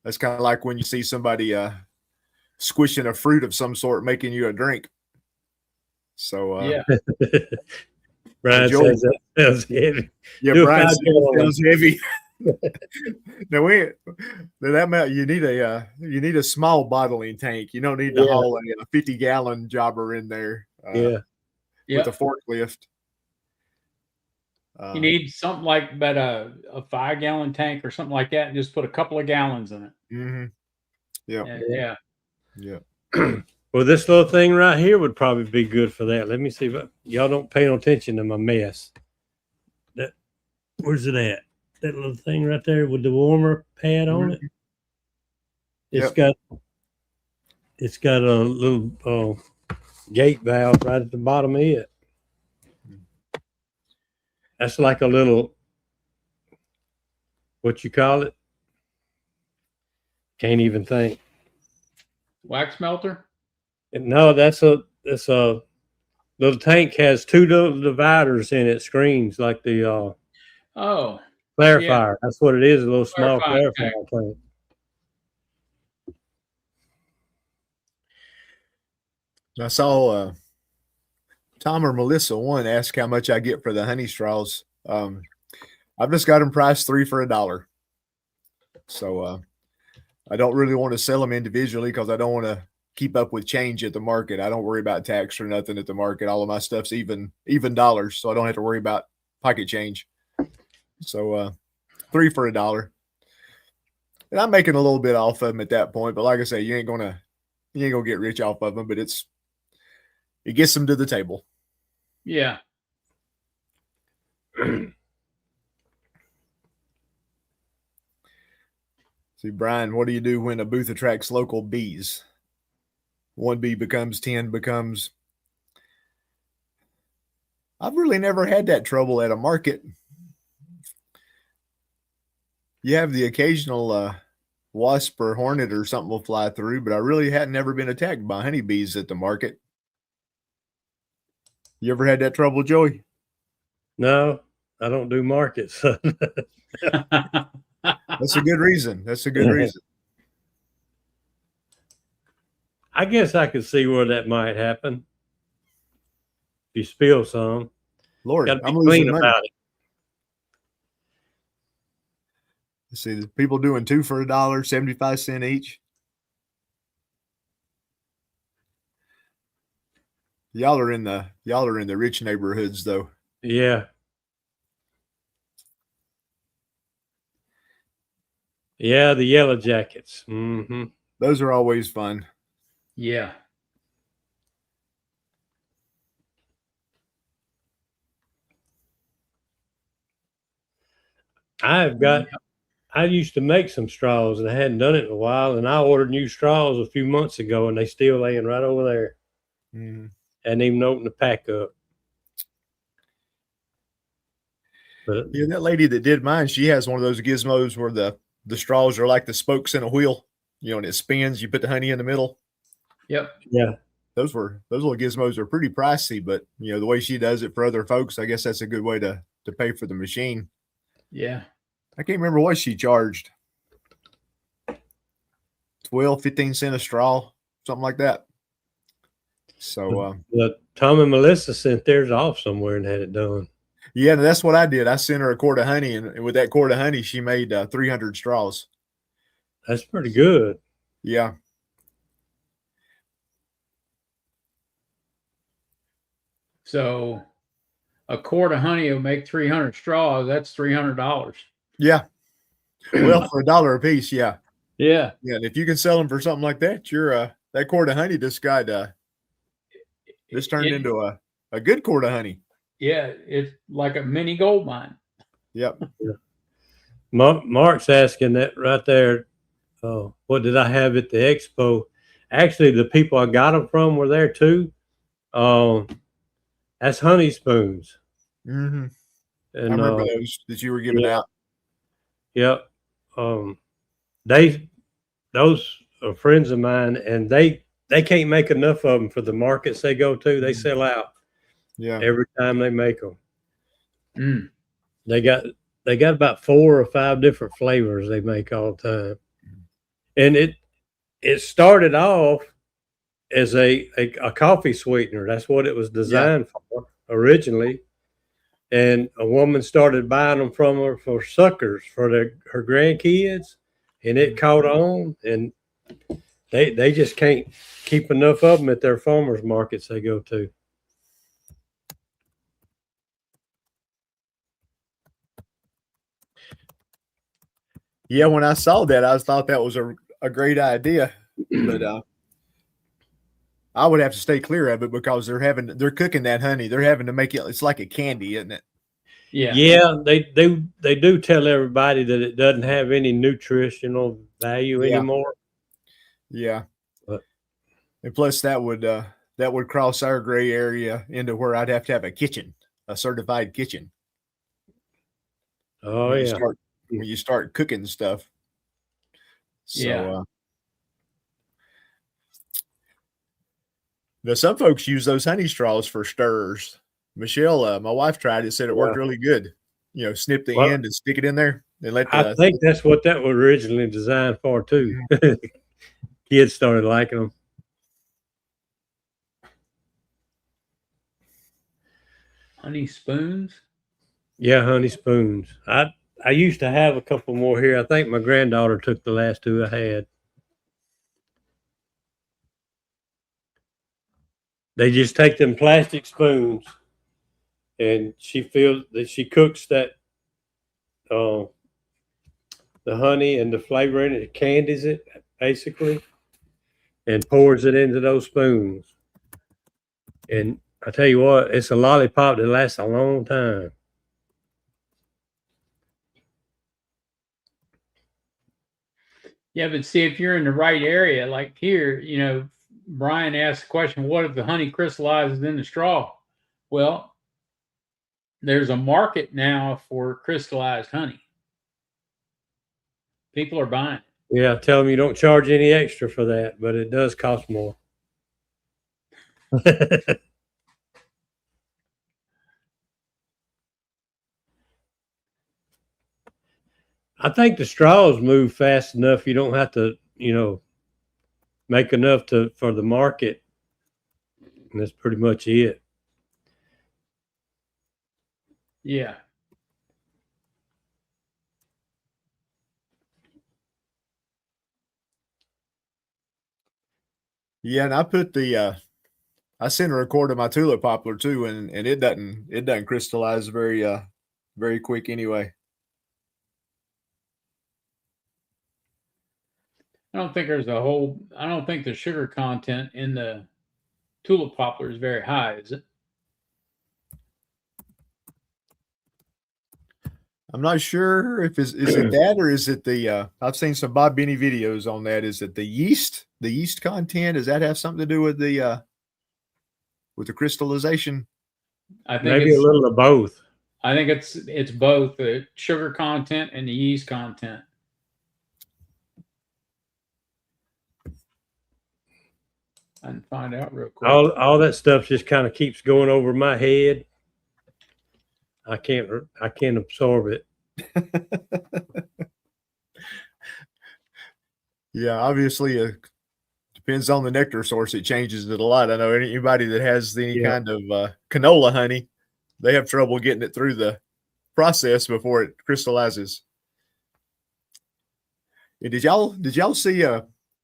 That's kind of like when you see somebody squishing a fruit of some sort, making you a drink. So, Yeah. Brian Joey- says that sounds heavy. Yeah, Do a Brian 5 said gallon it sounds heavy. No, that amount you need a small bottling tank. You don't need to Yeah. haul a 50-gallon jobber in there Yeah. Yeah. with a forklift. You need something like about a 5-gallon tank or something like that, and just put a couple of gallons in it. Mm-hmm. Yeah. Yeah. Well, this little thing right here would probably be good for that. Let me see if y'all don't pay no attention to my mess. Where's it at? That little thing right there with the warmer pad on it. It's got a little gate valve right at the bottom of it. That's like a little, what you call it? Can't even think. Wax melter? No, that's a little tank has 2 little dividers in it, screens like the Oh, clarifier. That's what it is, a little small Clarifier clarifier tank. I saw Tom or Melissa one ask how much I get for the honey straws. I've just got them priced 3 for $1. So I don't really want to sell them individually because I don't want to keep up with change at the market. I don't worry about tax or nothing at the market. All of my stuff's even dollars, so I don't have to worry about pocket change. So 3 for $1. And I'm making a little bit off of them at that point, but like I say, you ain't gonna get rich off of them, but it gets them to the table. yeah. See, Brian, what do you do when a booth attracts local bees? 1 bee becomes 10 becomes. I've really never had that trouble at a market. You have the occasional wasp or hornet or something will fly through, but I really had never been attacked by honeybees at the market. You ever had that trouble, Joey? No, I don't do markets. That's a good reason. That's a good reason. I guess I could see where that might happen. If you spill some, Lord, got to I'm be losing clean money. about it. Let's see, the people doing 2 for $1, 75 cents each. Y'all are in the rich neighborhoods, though. Yeah. Yeah, the yellow jackets. Mm-hmm. Those are always fun. Yeah. I used to make some straws and I hadn't done it in a while, and I ordered new straws a few months ago and they still laying right over there. Mm-hmm. Hadn't even opened the pack up. But Yeah, that lady that did mine, she has one of those gizmos where the straws are like the spokes in a wheel, and it spins. You put the honey in the middle. Yep. Yeah. Those little gizmos are pretty pricey, but the way she does it for other folks, I guess that's a good way to pay for the machine. Yeah. I can't remember what she charged. 12, 15 cents a straw, something like that. So Tom and Melissa sent theirs off somewhere and had it done. Yeah, that's what I did. I sent her a quart of honey, and with that quart of honey, she made 300 straws. That's pretty good. Yeah. So a quart of honey will make 300 straws. That's $300. Yeah. Well, for $1 a piece, yeah. Yeah. Yeah, and if you can sell them for something like that, you're that quart of honey just got this turned into a good quart of honey. Yeah, it's like a mini gold mine. Yep. Yeah. Mark's asking that right there. What did I have at the expo? Actually, the people I got them from were there too. That's honey spoons. Mm-hmm. And, I remember those that you were giving out. Yep. Those of friends of mine, and they can't make enough of them for the markets they go to. They sell out every time they make them. Mm. They got about 4 or 5 different flavors they make all the time, and it started off as a coffee sweetener. That's what it was designed for originally. And a woman started buying them from her for suckers for her grandkids, and it caught on. And they just can't keep enough of them at their farmers markets they go to. Yeah, when I saw that, I thought that was a great idea, but I would have to stay clear of it because they're cooking that honey. They're having to make it. It's like a candy, isn't it? Yeah. They do tell everybody that it doesn't have any nutritional value anymore. Yeah, but and plus that would cross our gray area into where I'd have to have a kitchen, a certified kitchen. Oh when you start cooking stuff. So now some folks use those honey straws for stirrers. Michelle, my wife tried it, said it worked really good. Snip the end and stick it in there and let. I think that's what that was originally designed for too. Kids started liking them. Honey spoons. Yeah, honey spoons. I used to have a couple more here. I think my granddaughter took the last 2 I had. They just take them plastic spoons, and she feels that she cooks that the honey and the flavor in it, candies it basically, and pours it into those spoons. And I tell you what, it's a lollipop that lasts a long time. Yeah, but see, if you're in the right area, like here, Brian asked the question, what if the honey crystallizes in the straw? Well, there's a market now for crystallized honey. People are buying it. Yeah, tell them you don't charge any extra for that, but it does cost more. I think the straws move fast enough. You don't have to, make enough for the market. And that's pretty much it. Yeah. Yeah, and I put I sent a record of my tulip poplar too, and it doesn't crystallize very quick anyway. I don't think the sugar content in the tulip poplar is very high, is it? I'm not sure if is it that or is it the I've seen some Bob Benny videos on that. Is it the yeast content? Does that have something to do with the crystallization? I think maybe a little of both. I think it's both the sugar content and the yeast content. I can find out real quick. All that stuff just kind of keeps going over my head. I can't absorb it. Yeah, obviously, depends on the nectar source. It changes it a lot. I know anybody that has any kind of canola honey, they have trouble getting it through the process before it crystallizes. And did y'all see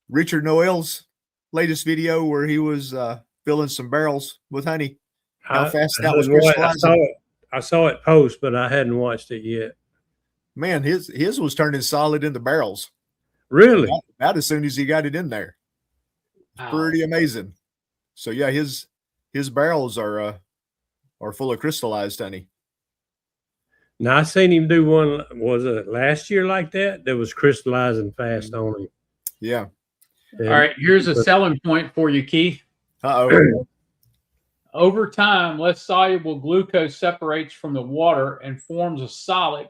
Richard Noel's latest video where he was filling some barrels with honey? How fast that was crystallizing? I saw it post, but I hadn't watched it yet. Man, his was turning solid in the barrels. Really? About as soon as he got it in there. Wow. Pretty amazing. So yeah, his barrels are full of crystallized honey. Now I seen him do one. Was it last year like that? That was crystallizing fast on him. Yeah. All right. Here's a selling point for you, Keith. Uh-oh. Over time, less soluble glucose separates from the water and forms a solid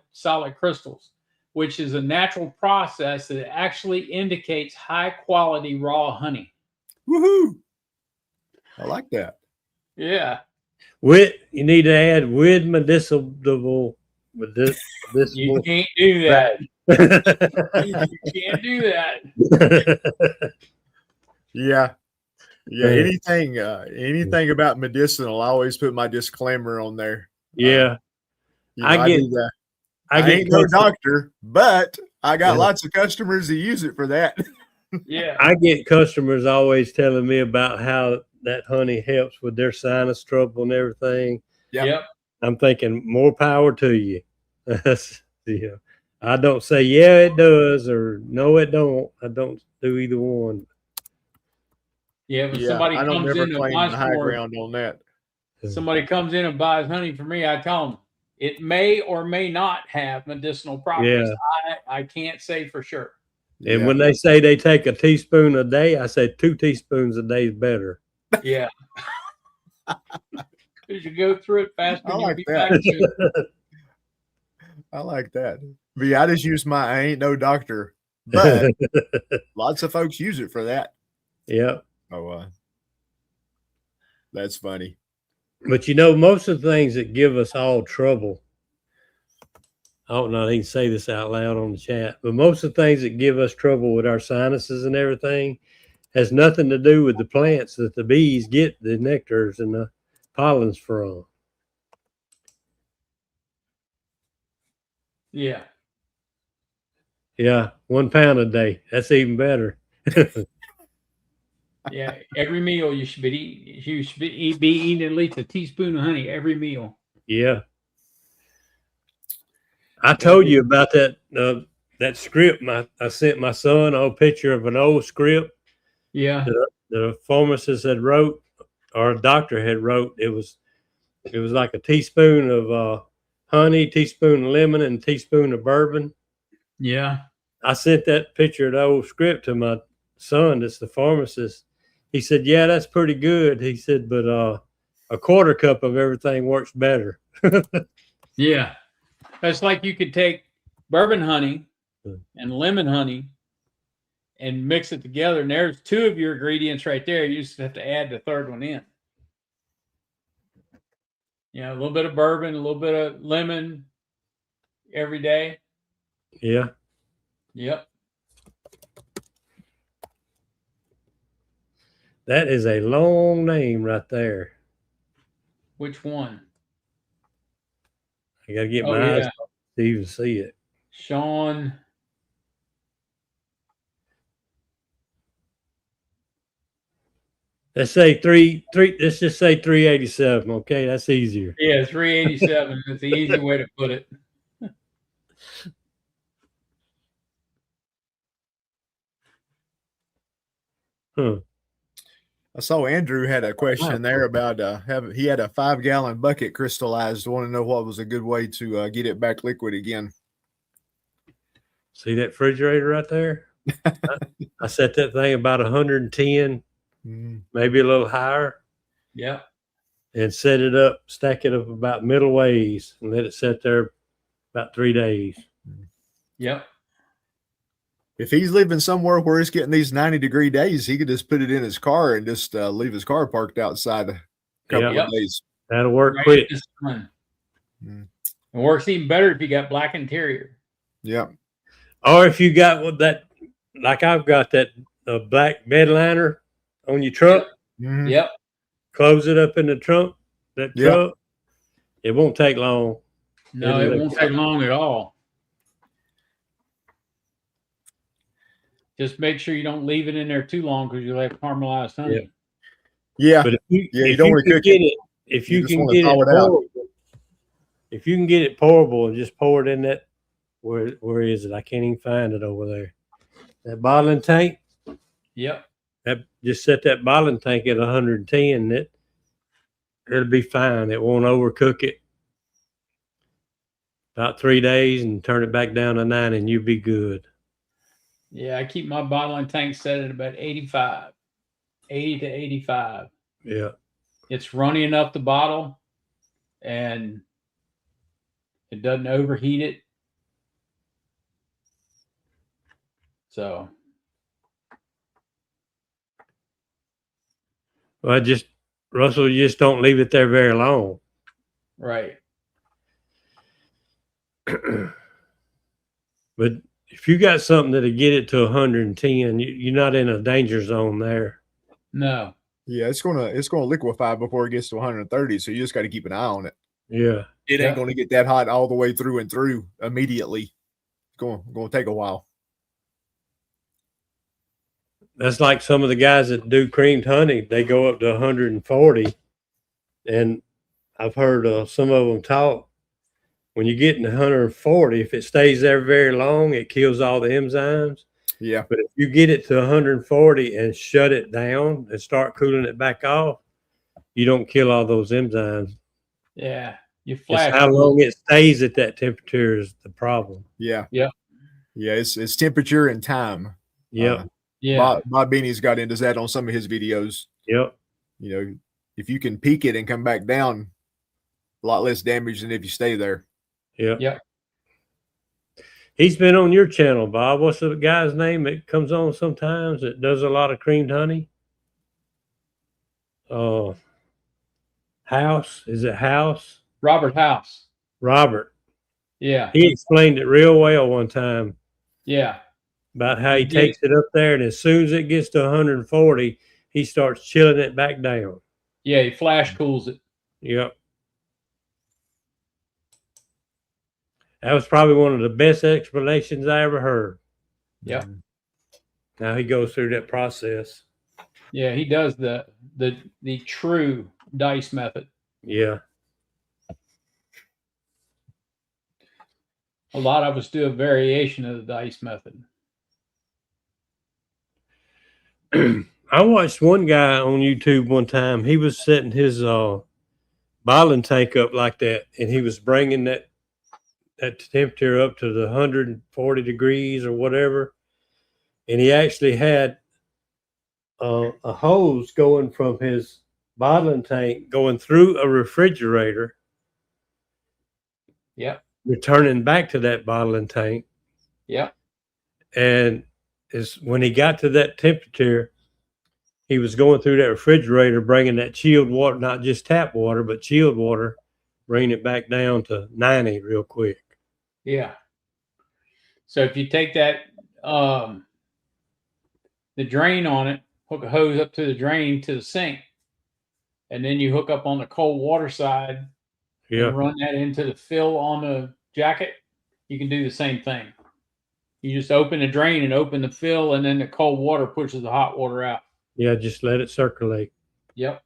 crystals. which is a natural process that actually indicates high quality raw honey. Woohoo! I like that. Yeah. You need to add with medicinal. You can't do that. You can't do that. Yeah. Yeah. Anything about medicinal, I always put my disclaimer on there. Yeah. I do that. I ain't no doctor, but I got lots of customers that use it for that. Yeah. I get customers always telling me about how that honey helps with their sinus trouble and everything. Yep. I'm thinking more power to you. Yeah. I don't say, yeah, it does, or no, it don't. I don't do either one. Yeah. When somebody I don't comes never in to claim buy the high ground on that. somebody comes in and buys honey from me, I tell them it may or may not have medicinal properties. Yeah. I can't say for sure. And when they say they take a teaspoon a day, I say 2 teaspoons a day is better. Yeah. Because you go through it faster. I like that. I like that. But yeah, I just use I ain't no doctor, but lots of folks use it for that. Yeah. Oh, that's funny. But most of the things that give us all trouble, I don't know, I can say this out loud on the chat, but most of the things that give us trouble with our sinuses and everything has nothing to do with the plants that the bees get the nectars and the pollens from. Yeah. Yeah. 1 pound a day. That's even better. Yeah. Every meal you should be eating at least a teaspoon of honey every meal. Yeah. I told you about that script I sent my son a picture of an old script. Yeah. The pharmacist had wrote, or a doctor had wrote. It was like a teaspoon of honey, teaspoon of lemon, and a teaspoon of bourbon. Yeah. I sent that picture of the old script to my son, that's the pharmacist. He said, yeah, that's pretty good. He said, but a quarter cup of everything works better. Yeah. That's like you could take bourbon honey and lemon honey and mix it together. And there's 2 of your ingredients right there. You just have to add the third one in. A little bit of bourbon, a little bit of lemon every day. Yeah. Yep. That is a long name right there. Which one? I got to get my eyes to even see it. Sean. Let's say let's just say 387. Okay, that's easier. Yeah, 387. That's the easy way to put it. Huh. I saw Andrew had a question there about he had a 5-gallon bucket crystallized. Want to know what was a good way to get it back liquid again? See that refrigerator right there? I set that thing about 110, maybe a little higher. Yeah. And set it up, stack it up about middle ways, and let it sit there about 3 days. Yep. If he's living somewhere where it's getting these 90-degree days, he could just put it in his car and just leave his car parked outside a couple of days. That'll work quick. It works even better if you got black interior. Yeah. Or if you got that, like I've got that black bed liner on your truck. Yep. Close it up in the trunk. Truck. It won't take long. No, it won't take long at all. Just make sure you don't leave it in there too long because you'll have caramelized honey. Yeah. But you don't want to cook it. If you can get it pourable, if you can get it pourable and just pour it in that, where is it? I can't even find it over there. That bottling tank. Yep. Just set that bottling tank at 110. It'll be fine. It won't overcook it. About 3 days and turn it back down to 9 and you'll be good. Yeah, I keep my bottling tank set at about 85. 80 to 85. Yeah. It's runny enough to bottle and it doesn't overheat it. So, Well, Russell, you just don't leave it there very long. right. But if you got something that'll get it to 110, you're not in a danger zone there. No. Yeah, it's gonna liquefy before it gets to 130. So you just got to keep an eye on it. Yeah. It ain't gonna get that hot all the way through and through immediately. It's gonna take a while. That's like some of the guys that do creamed honey. They go up to 140, and I've heard some of them talk. When you get in 140, if it stays there very long, it kills all the enzymes. Yeah. But if you get it to 140 and shut it down and start cooling it back off, you don't kill all those enzymes. Yeah. You It's flash. how long it stays at that temperature is the problem. Yeah. Yeah. Yeah. It's temperature and time. Yep. Yeah. Bob Beanie's got into that on some of his videos. Yep. You know, if you can peak it and come back down, a lot less damage than if you stay there. Yep. Yep. He's been on your channel, Bob. What's the guy's name that comes on sometimes that does a lot of creamed honey? House. Is it House? Robert House. Robert. Yeah. He explained it real well one time Yeah. about how he He did. takes it up there, and as soon as it gets to 140, he starts chilling it back down. Yeah. He flash cools it. Yep. That was probably one of the best explanations I ever heard. Yep. Now he goes through that process. Yeah. He does the true dice method. Yeah. A lot of us do a variation of the dice method. I watched one guy on YouTube one time. He was setting his bottling tank up like that, and he was bringing that temperature up to the 140 degrees or whatever. And he actually had a hose going from his bottling tank going through a refrigerator, Yep. returning back to that bottling tank. Yep. And when he got to that temperature, he was going through that refrigerator, bringing that chilled water, not just tap water, but chilled water, bringing it back down to 90 real quick. Yeah. So if you take that, the drain on it, hook a hose up to the drain to the sink, and then you hook up on the cold water side Yeah. and run that into the fill on the jacket, you can do the same thing. You just open the drain and open the fill, and then the cold water pushes the hot water out. Yeah, just let it circulate. Yep.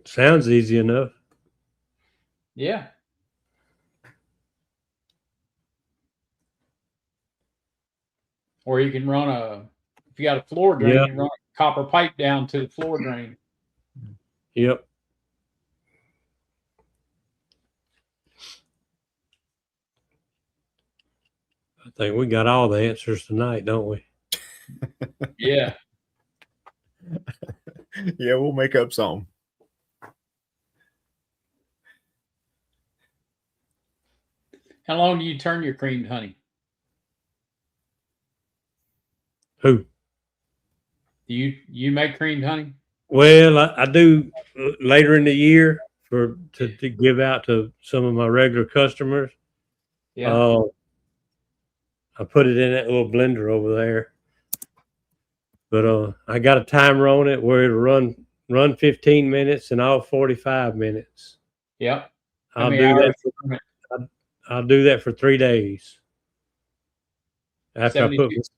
Sounds easy enough. Yeah. Or you can run if you got a floor drain, Yeah. you run a copper pipe down to the floor drain. Yep. I think we got all the answers tonight, don't we? Yeah. Yeah, we'll make up something. How long do you turn your creamed honey? Who? Do you make creamed honey? Well, I do later in the year to give out to some of my regular customers. Yeah. I put it in that little blender over there. But I got a timer on it where it'll run 15 minutes and all 45 minutes. Yep. I'll do that for 3 days. After 72, I put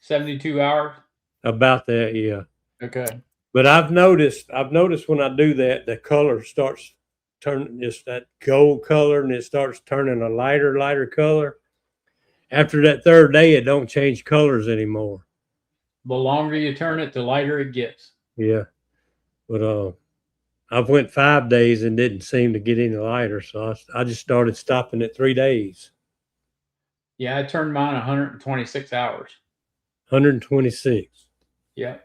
72 hours. about that, yeah. Okay. But I've noticed when I do that, the color starts turning just that gold color, and it starts turning a lighter color. After that third day, it don't change colors anymore. The longer you turn it, the lighter it gets. Yeah. But I've went 5 days and didn't seem to get any lighter, so I just started stopping at 3 days. Yeah, I turned mine 126 hours. 126. Yeah.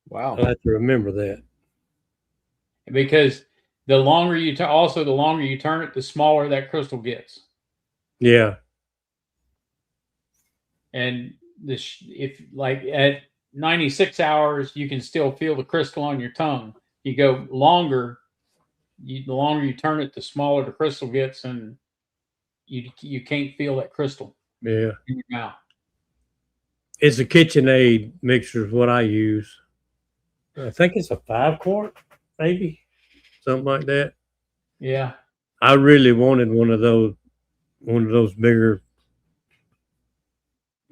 Wow. I'll have to remember that. Because The longer you also the longer you turn it, the smaller that crystal gets. Yeah. And if like at 96 hours, you can still feel the crystal on your tongue. You go longer, the longer you turn it, the smaller the crystal gets, and you can't feel that crystal Yeah. in your mouth. It's a KitchenAid mixture is what I use. I think it's a 5-quart, maybe something like that. Yeah. I really wanted one of those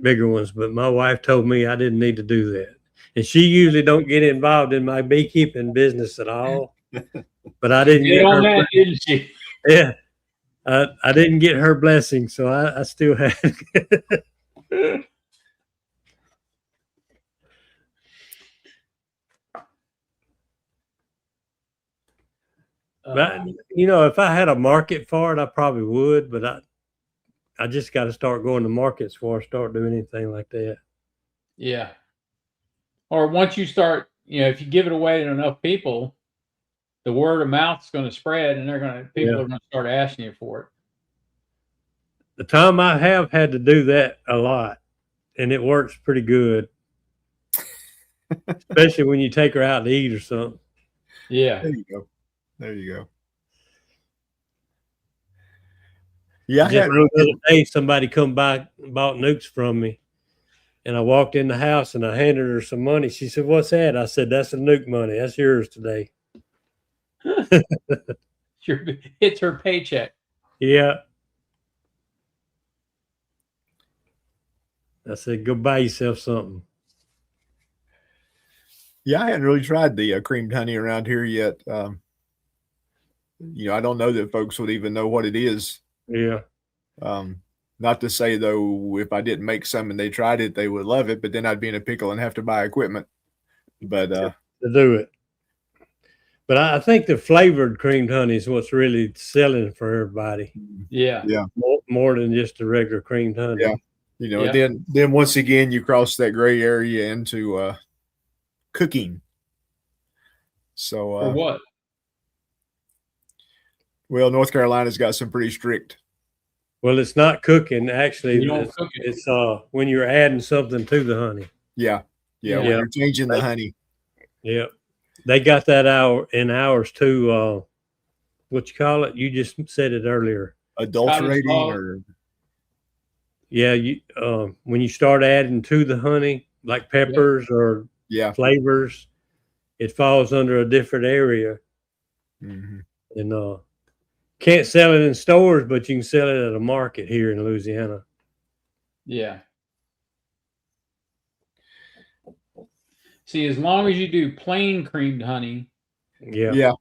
bigger ones, but my wife told me I didn't need to do that. And she usually don't get involved in my beekeeping business at all. But I didn't Get get on her. that, didn't she? Yeah, I didn't get her blessing, so I still had. But if I had a market for it, I probably would. But I just got to start going to markets before I start doing anything like that. Yeah. Or once you start, if you give it away to enough people, the word of mouth is going to spread, and people are going to start asking you for it. The time I have had to do that a lot, and it works pretty good, especially when you take her out to eat or something. Yeah. There you go. There you go. Yeah, Just the other day, somebody come by and bought nukes from me, and I walked in the house and I handed her some money. She said, "What's that?" I said, "That's the nuke money. That's yours today." It's her paycheck. Yeah. I said, "Go buy yourself something." Yeah, I hadn't really tried the creamed honey around here yet. I don't know that folks would even know what it is. Yeah. Not to say though, if I didn't make some and they tried it, they would love it, but then I'd be in a pickle and have to buy equipment. But to do it. But I think the flavored creamed honey is what's really selling for everybody. Yeah. Yeah. More than just the regular creamed honey. Yeah. Then once again, you cross that gray area into cooking. So For what? Well, North Carolina's got some pretty strict. Well, it's not cooking. Actually, You don't cook it. It's when you're adding something to the honey. Yeah. When you're changing the honey. Yeah. They got that in ours too. What you call it? You just said it earlier. Adulterating or when you start adding to the honey, like peppers or flavors, it falls under a different area. Mm-hmm. And can't sell it in stores, but you can sell it at a market here in Louisiana. Yeah. See, as long as you do plain creamed honey, you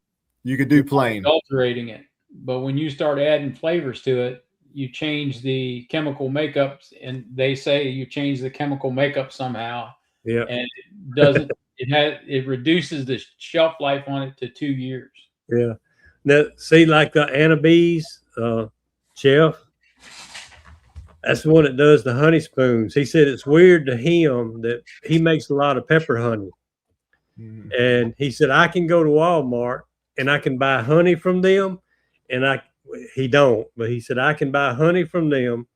could do plain, adulterating it. But when you start adding flavors to it, you change the chemical makeups, and they say you change the chemical makeup somehow. Yeah. And it doesn't. It reduces the shelf life on it to 2 years. Yeah. Now, see, like the anise chef, that's the one that does the honey spoons. He said it's weird to him that he makes a lot of pepper honey. Mm-hmm. And he said, I can go to Walmart and I can buy honey from them. And he don't, but he said, I can buy honey from them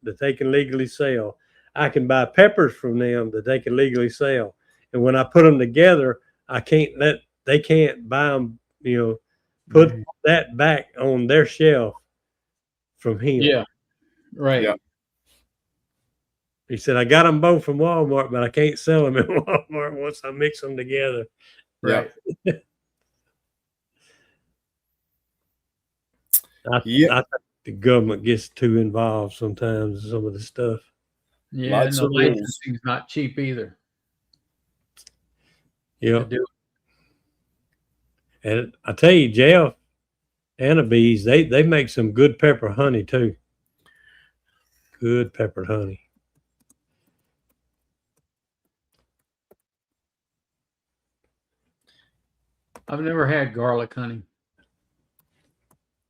that they can legally sell. I can buy peppers from them that they can legally sell. And when I put them together, they can't buy them, put mm-hmm. that back on their shelf from him. Yeah. Right. Yeah. He said, I got them both from Walmart, but I can't sell them at Walmart once I mix them together. Right. I think the government gets too involved sometimes in some of the stuff. Yeah, and the licensing's not cheap either. Yeah. And I tell you, Jeff, Annabees, they make some good pepper honey too. Good peppered honey. I've never had garlic honey.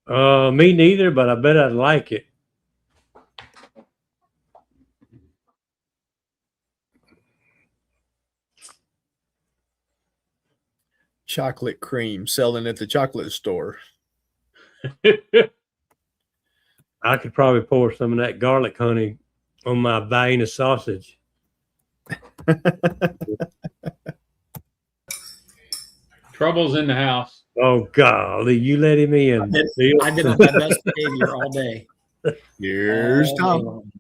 Me neither, but I bet I'd like it. chocolate cream selling at the chocolate store. I could probably pour some of that garlic honey on my Vienna sausage. Trouble's in the house. Oh, golly, you let him in. I've been on my best behavior all day. Here's All day Tom. long.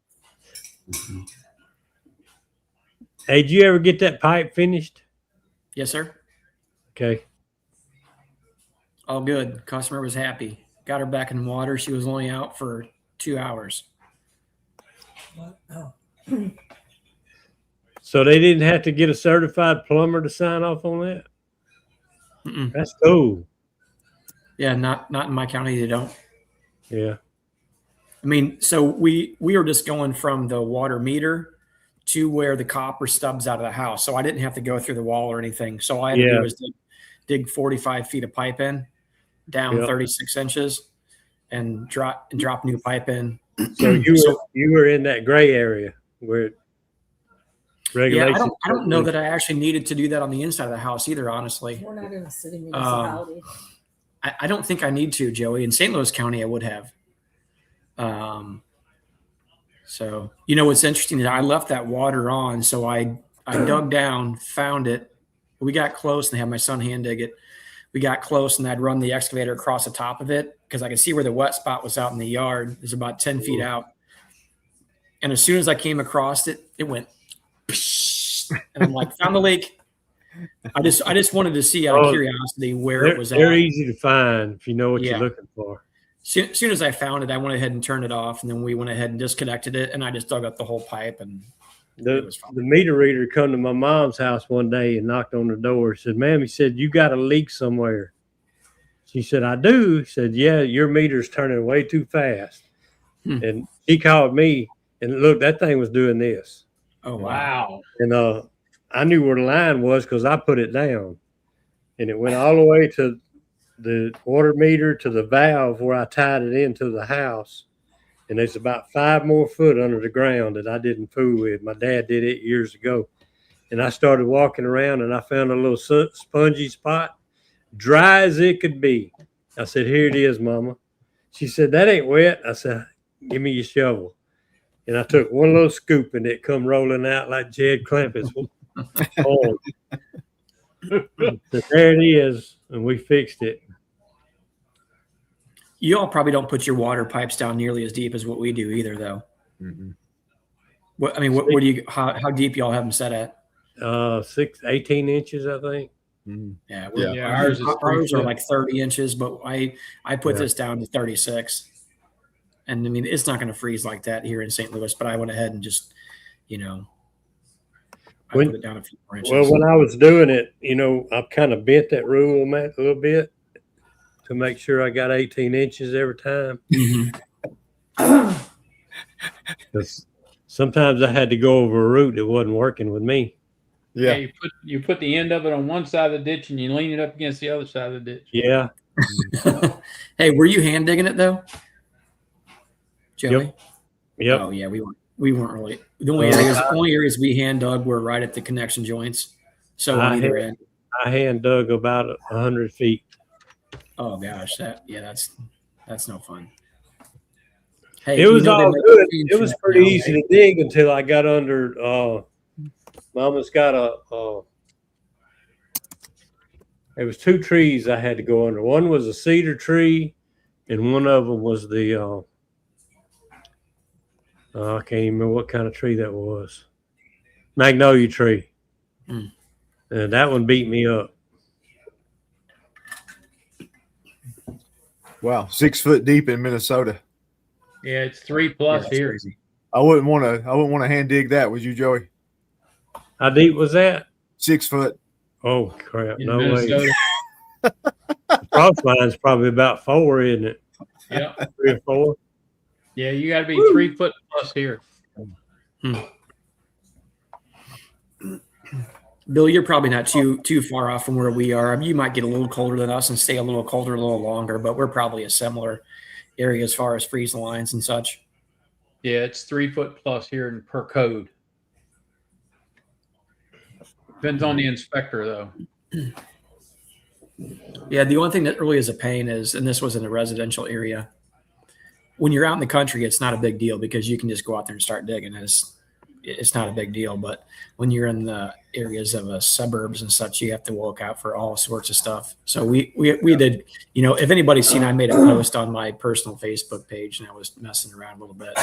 Hey, did you ever get that pipe finished? Yes, sir. Okay. All good. Customer was happy. Got her back in water. She was only out for 2 hours. So they didn't have to get a certified plumber to sign off on that? Mm-mm. That's cool. Yeah, not in my county. They don't. Yeah. I mean, so we were just going from the water meter to where the copper stubs out of the house. So I didn't have to go through the wall or anything. So all I had to do was dig 45 feet of pipe in, down 36 inches, and drop new pipe in. So you were in that gray area where regulations. Yeah, I don't know that I actually needed to do that on the inside of the house either, honestly. We're not in a city municipality. I don't think I need to, Joey. In St. Louis County, I would have. So, you know, what's interesting is I left that water on. So I dug down, found it. We got close and I had my son hand dig it. We got close and I'd run the excavator across the top of it because I could see where the wet spot was out in the yard. It was about 10 feet out. And as soon as I came across it, it went, and I'm like, found the leak. I just wanted to see out of curiosity where it was at. They're easy to find if you know what you're looking for. As soon as I found it, I went ahead and turned it off, and then we went ahead and disconnected it, and I just dug up the whole pipe, and it was fine. The meter reader come to my mom's house one day and knocked on the door. He said, "Ma'am," he said, "you got a leak somewhere." She said, "I do." He said, "Yeah, your meter's turning way too fast." And he called me, and look, that thing was doing this. Oh, wow. And I knew where the line was because I put it down, and it went all the way to the water meter to the valve where I tied it into the house. And there's about 5 more foot under the ground that I didn't fool with. My dad did it years ago. And I started walking around and I found a little spongy spot, dry as it could be. I said, "Here it is, Mama." She said, "That ain't wet." I said, "Give me your shovel." And I took one little scoop and it come rolling out like Jed Clampetts. Oh. So there it is, and we fixed it. You all probably don't put your water pipes down nearly as deep as what we do either, though. Mm-hmm. What do you? How deep y'all have them set at? 18 inches, I think. Mm-hmm. Yeah, Ours are like 30 inches, but I put this down to 36. And I mean, it's not going to freeze like that here in St. Louis, but I went ahead and just, I put it down a few more inches. Well, when I was doing it, I kind of bent that rule a little bit to make sure I got 18 inches every time. Mm-hmm. Sometimes I had to go over a route that wasn't working with me. Yeah. You put the end of it on one side of the ditch and you lean it up against the other side of the ditch. Yeah. Hey, were you hand digging it though, Joey? Yep. Oh yeah, we weren't really. The only areas we hand dug were right at the connection joints. So on either end. I hand dug about 100 feet. Oh gosh, that's no fun. Hey, it was all good. It was pretty easy to dig until I got under. Mama's got there was 2 trees I had to go under. One was a cedar tree, and one of them was the. I can't even remember what kind of tree that was. Magnolia tree. And that one beat me up. Wow, 6 foot deep in Minnesota. Yeah, it's 3+ here. Crazy. I wouldn't want to hand dig that. Would you, Joey? How deep was that? 6 foot. Oh crap! In No Minnesota. way. The frost line's probably about 4, isn't it? Yeah, 3 or 4. Yeah, you got to be 3 foot plus here. Bill, you're probably not too far off from where we are. I mean, you might get a little colder than us and stay a little colder a little longer, but we're probably a similar area as far as freeze lines and such. Yeah, it's 3 foot plus here per code. Depends on the inspector, though. Yeah, the only thing that really is a pain is, and this was in a residential area, when you're out in the country, it's not a big deal because you can just go out there and start digging. It's not a big deal. But when you're in the areas of suburbs and such, you have to look out for all sorts of stuff. So we did, if anybody's seen, I made a post on my personal Facebook page, and I was messing around a little bit,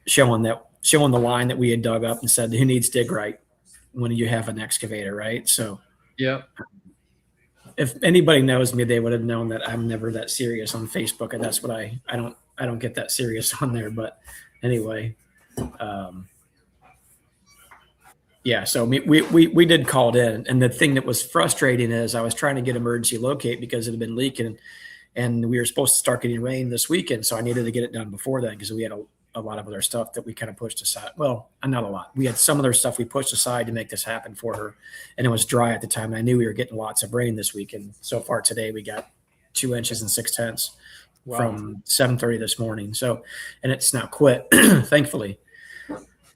showing the line that we had dug up and said, who needs dig right when you have an excavator, right? So Yep. if anybody knows me, they would have known that I'm never that serious on Facebook, and that's what I don't get that serious on there. But anyway, yeah. So we did call it in, and the thing that was frustrating is I was trying to get emergency locate because it had been leaking, and we were supposed to start getting rain this weekend, so I needed to get it done before then because we had a lot of other stuff that we kind of pushed aside. Well, not a lot. We had some other stuff we pushed aside to make this happen for her, and it was dry at the time. And I knew we were getting lots of rain this weekend. So far today, we got 2 inches and 6/10 from 7:30 this morning. So, and it's not quit, thankfully.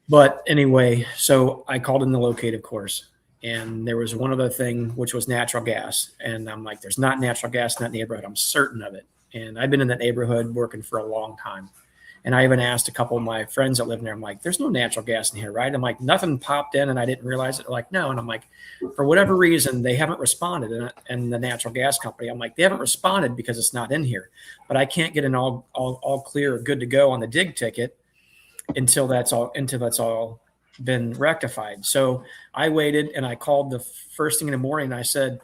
But anyway, so I called in the locate, of course, and there was one other thing, which was natural gas. And I'm like, there's not natural gas in that neighborhood. I'm certain of it. And I've been in that neighborhood working for a long time. And I even asked a couple of my friends that live in there, I'm like, there's no natural gas in here, right? I'm like, nothing popped in and I didn't realize it. They're like, no. And I'm like, for whatever reason, they haven't responded. And the natural gas company, I'm like, they haven't responded because it's not in here. But I can't get an all clear or good to go on the dig ticket until that's all been rectified. So I waited and I called the first thing in the morning. And I said,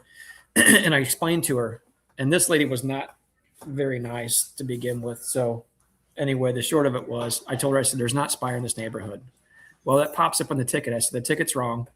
and I explained to her, and this lady was not very nice to begin with. So anyway, the short of it was, I told her, I said, there's not spire in this neighborhood. Well, that pops up on the ticket. I said, the ticket's wrong.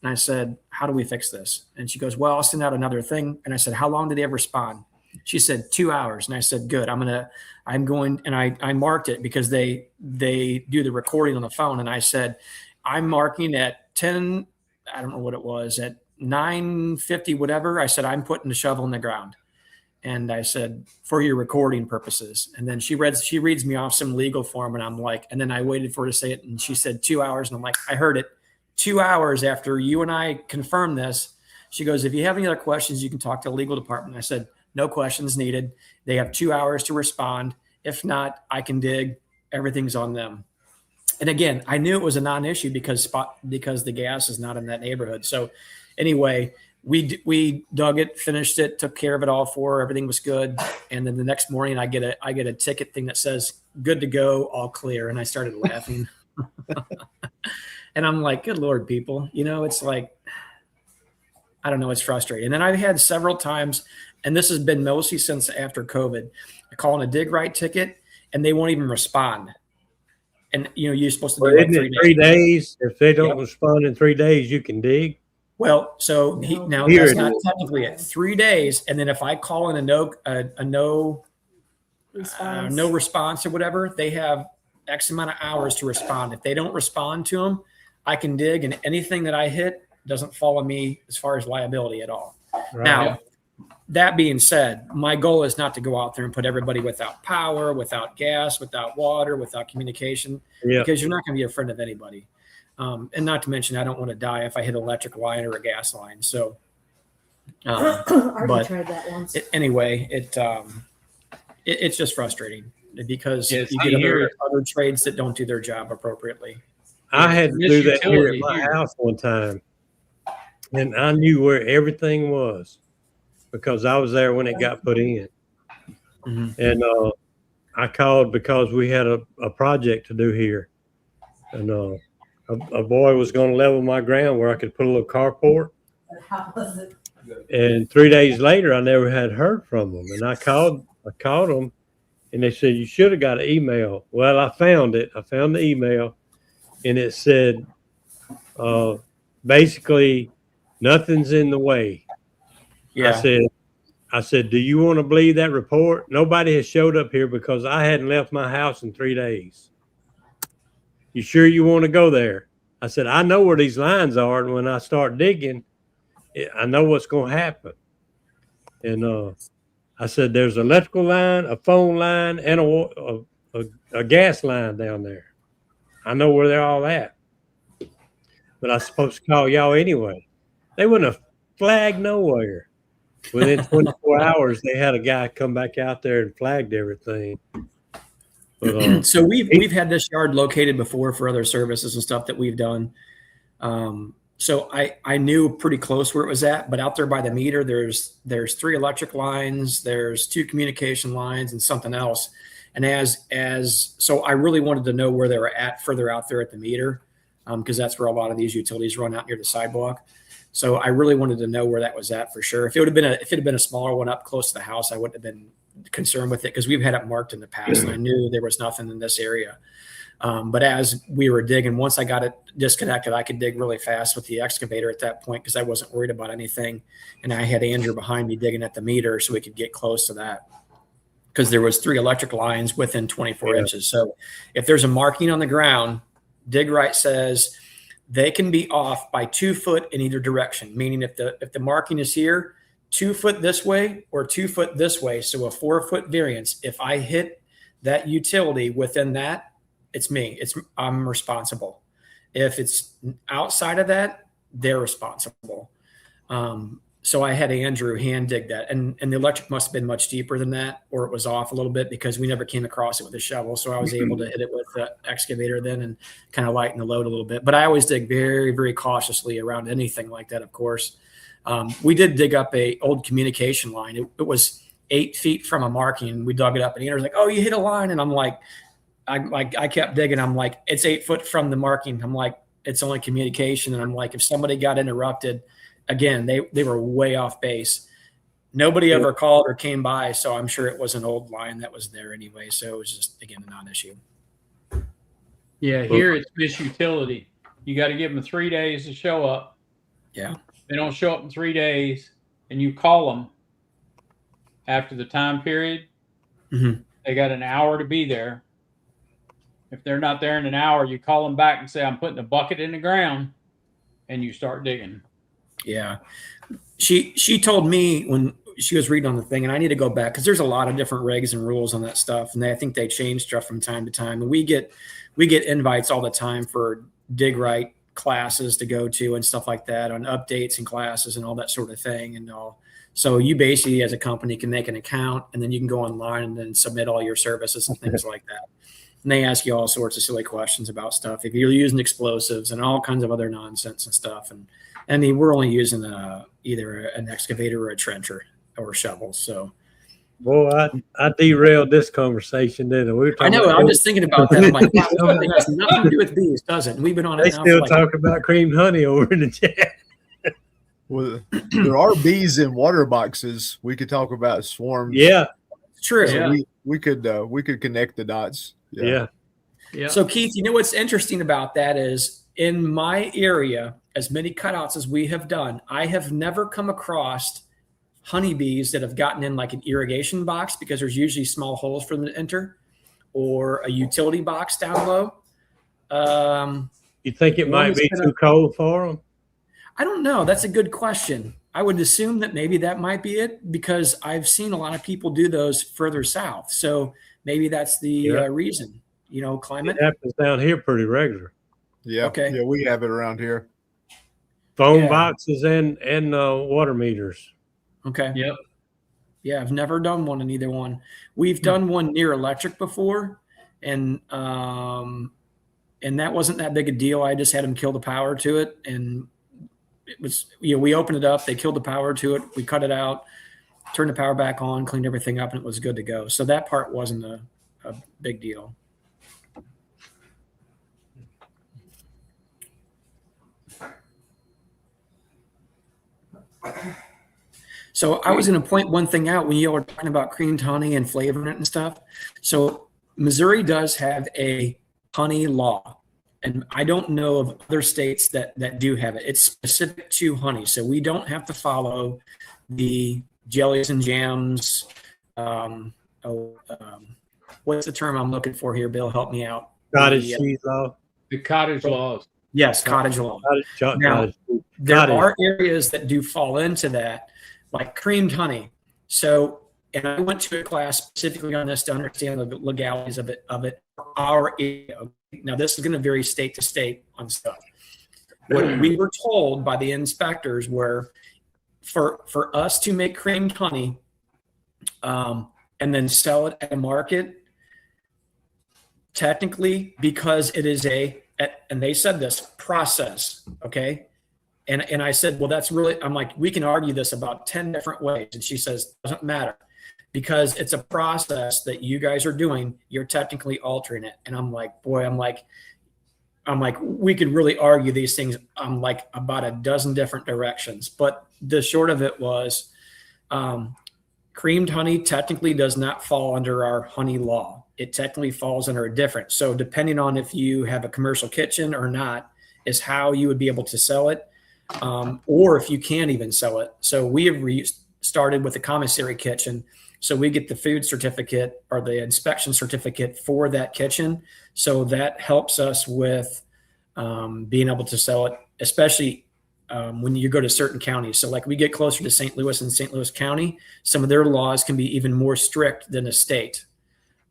And I said, how do we fix this? And she goes, well, I'll send out another thing. And I said, how long did they ever respond? She said 2 hours. And I said, good. I'm going. And I marked it because they do the recording on the phone. And I said, I'm marking at 10, I don't know what it was, at 9:50, whatever. I said, I'm putting the shovel in the ground. And I said, for your recording purposes. And then she reads me off some legal form. And I'm like, and then I waited for her to say it. And she said 2 hours. And I'm like, I heard it 2 hours after you and I confirmed this. She goes, if you have any other questions, you can talk to the legal department. I said, no questions needed. They have 2 hours to respond. If not, I can dig. Everything's on them. And again, I knew it was a non-issue because the gas is not in that neighborhood. So anyway, we dug it, finished it, took care of it all for her. Everything was good. And then the next morning I get a ticket thing that says good to go, all clear. And I started laughing. And I'm like, good Lord, people, it's like, I don't know. It's frustrating. And then I've had several times, and this has been mostly since after COVID, I call in a dig right ticket and they won't even respond. And you're supposed to do like 3 days. If they don't respond in 3 days, you can dig. Well, so now that's not technically it. 3 days, and then if I call in a no response or whatever, they have X amount of hours to respond. If they don't respond to them, I can dig, and anything that I hit doesn't fall on me as far as liability at all. Right. Now, that being said, my goal is not to go out there and put everybody without power, without gas, without water, without communication, because you're not going to be a friend of anybody. And not to mention, I don't want to die if I hit an electric line or a gas line. So, but tried that once. Anyway, it's just frustrating because you get other trades that don't do their job appropriately. I had to do that here at my house one time, and I knew where everything was because I was there when it got put in. Mm-hmm. And I called because we had a project to do here, and a boy was going to level my ground where I could put a little carport. How was it? And 3 days later, I never had heard from them. And I called them, and they said, you should have got an email. Well, I found it. I found the email, and it said, basically, nothing's in the way. Yeah. I said, do you want to believe that report? Nobody has showed up here because I hadn't left my house in 3 days. You sure you want to go there? I said, I know where these lines are. And when I start digging, I know what's going to happen. And I said, there's an electrical line, a phone line, and a gas line down there. I know where they're all at. But I'm supposed to call y'all anyway. They wouldn't have flagged nowhere. Within 24 hours, they had a guy come back out there and flagged everything. But, So we've had this yard located before for other services and stuff that we've done. So I knew pretty close where it was at, but out there by the meter, there's 3 electric lines, there's 2 communication lines, and something else. And so I really wanted to know where they were at further out there at the meter, because that's where a lot of these utilities run out near the sidewalk. So I really wanted to know where that was at for sure. If it had been a smaller one up close to the house, I wouldn't have been concerned with it, because we've had it marked in the past, and I knew there was nothing in this area. But as we were digging, once I got it disconnected, I could dig really fast with the excavator at that point, because I wasn't worried about anything. And I had Andrew behind me digging at the meter so we could get close to that, because there was 3 electric lines within 24 inches. So if there's a marking on the ground, Dig Right says they can be off by 2 foot in either direction, meaning if the marking is here, 2 foot this way or 2 foot this way, so a 4 foot variance. If I hit that utility within that, it's me. I'm responsible. If it's outside of that, they're responsible. So I had Andrew hand dig that, and the electric must have been much deeper than that, or it was off a little bit, because we never came across it with a shovel. So I was able to hit it with the excavator then and kind of lighten the load a little bit. But I always dig very, very cautiously around anything like that, of course. We did dig up a old communication line. It was 8 feet from a marking, and we dug it up, and Andrew's like, "Oh, you hit a line." And I'm like, I kept digging. I'm like, "It's 8 foot from the marking." I'm like, "It's only communication." And I'm like, if somebody got interrupted, again, they were way off base. Nobody ever called or came by, so I'm sure it was an old line that was there anyway. So it was just, again, a non-issue. Yeah, here it's Miss Utility. You got to give them 3 days to show up. Yeah. They don't show up in 3 days, and you call them after the time period. Mm-hmm. They got an hour to be there. If they're not there in an hour, you call them back and say, "I'm putting a bucket in the ground," and you start digging. Yeah. She told me when she was reading on the thing, and I need to go back, because there's a lot of different regs and rules on that stuff, and I think they change stuff from time to time. And we get invites all the time for Dig Right classes to go to and stuff like that, on updates and classes and all that sort of thing and all. So you basically, as a company, can make an account, and then you can go online and then submit all your services and things like that. And they ask you all sorts of silly questions about stuff, if you're using explosives and all kinds of other nonsense and stuff. And I mean, we're only using either an excavator or a trencher or a shovel. So, boy, I derailed this conversation, didn't we? I know. I'm just thinking about that. I'm like, wow, it has nothing to do with bees, does it? And we've been on it They now. still talk about creamed honey over in the chat. Well, there are bees in water boxes. We could talk about swarms. Yeah. True. So Yeah. we could connect the dots. Yeah. So Keith, you know what's interesting about that is, in my area, as many cutouts as we have done, I have never come across honeybees that have gotten in like an irrigation box, because there's usually small holes for them to enter, or a utility box down low. You think it might be too cold for them? I don't know. That's a good question. I would assume that maybe that might be it, because I've seen a lot of people do those further south. So maybe that's the reason, climate. It happens down here pretty regular. Yeah. Okay. Yeah, we have it around here. Phone boxes and water meters. Okay. Yep. Yeah, I've never done one in either one. We've done one near electric before, and that wasn't that big a deal. I just had them kill the power to it, and it was, we opened it up, they killed the power to it, we cut it out, turned the power back on, cleaned everything up, and it was good to go. So that part wasn't a big deal. So I was going to point one thing out when you were talking about creamed honey and flavoring it and stuff. So Missouri does have a honey law, and I don't know of other states that do have it. It's specific to honey, so we don't have to follow the jellies and jams. What's the term I'm looking for here, Bill? Help me out. Cottage cheese law. The cottage laws. Yes, cottage law. Now, there are areas that do fall into that, like creamed honey. So, and I went to a class specifically on this to understand the legalities of it. Our area. Now, this is going to vary state to state on stuff. What we were told by the inspectors were, for us to make creamed honey, and then sell it at a market, technically, because it is and they said this process, okay? And I said, well, that's really, I'm like, we can argue this about 10 different ways. And she says, doesn't matter, because it's a process that you guys are doing. You're technically altering it. And I'm like, boy, I'm like, we could really argue these things. I'm like about a dozen different directions. But the short of it was, creamed honey technically does not fall under our honey law. It technically falls under a different. So depending on if you have a commercial kitchen or not, is how you would be able to sell it, or if you can't even sell it. So we have started with a commissary kitchen. So we get the food certificate or the inspection certificate for that kitchen. So that helps us with being able to sell it, especially when you go to certain counties. So like we get closer to St. Louis and St. Louis County, some of their laws can be even more strict than a state.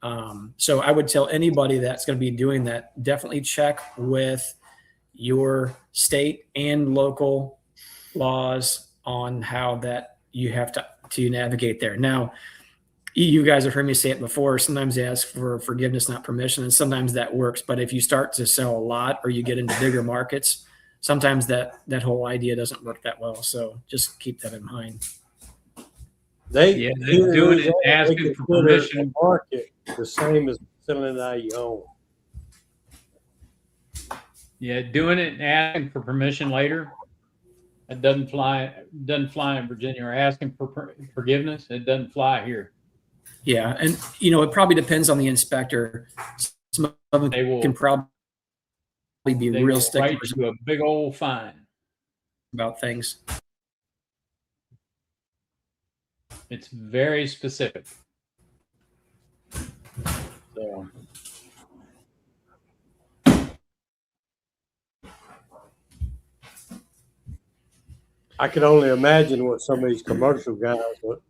So I would tell anybody that's going to be doing that, definitely check with your state and local laws on how that you have to navigate there. Now, you guys have heard me say it before. Sometimes they ask for forgiveness, not permission, and sometimes that works. But if you start to sell a lot or you get into bigger markets, sometimes that whole idea doesn't work that well. So just keep that in mind. They doing it, asking for permission. Market the same as selling it out of your home. Yeah, doing it and asking for permission later, it doesn't fly. Doesn't fly in Virginia. Or asking for forgiveness, it doesn't fly here. Yeah, and it probably depends on the inspector. Some of them can probably be real sticklers to a big old fine about things. It's very specific. So. I can only imagine what some of these commercial guys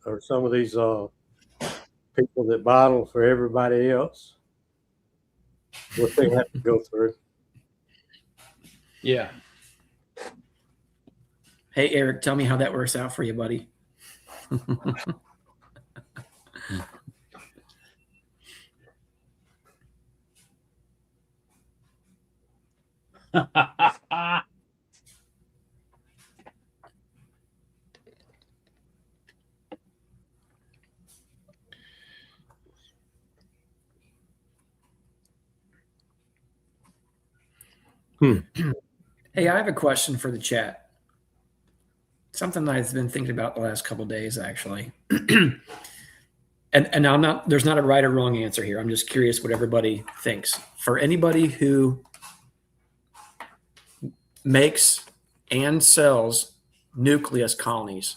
or some of these people that bottle for everybody else, what they have to go through. Yeah. Hey, Eric, tell me how that works out for you, buddy. Hey, I have a question for the chat. Something I've been thinking about the last couple of days, actually. And there's not a right or wrong answer here. I'm just curious what everybody thinks. For anybody who makes and sells nucleus colonies,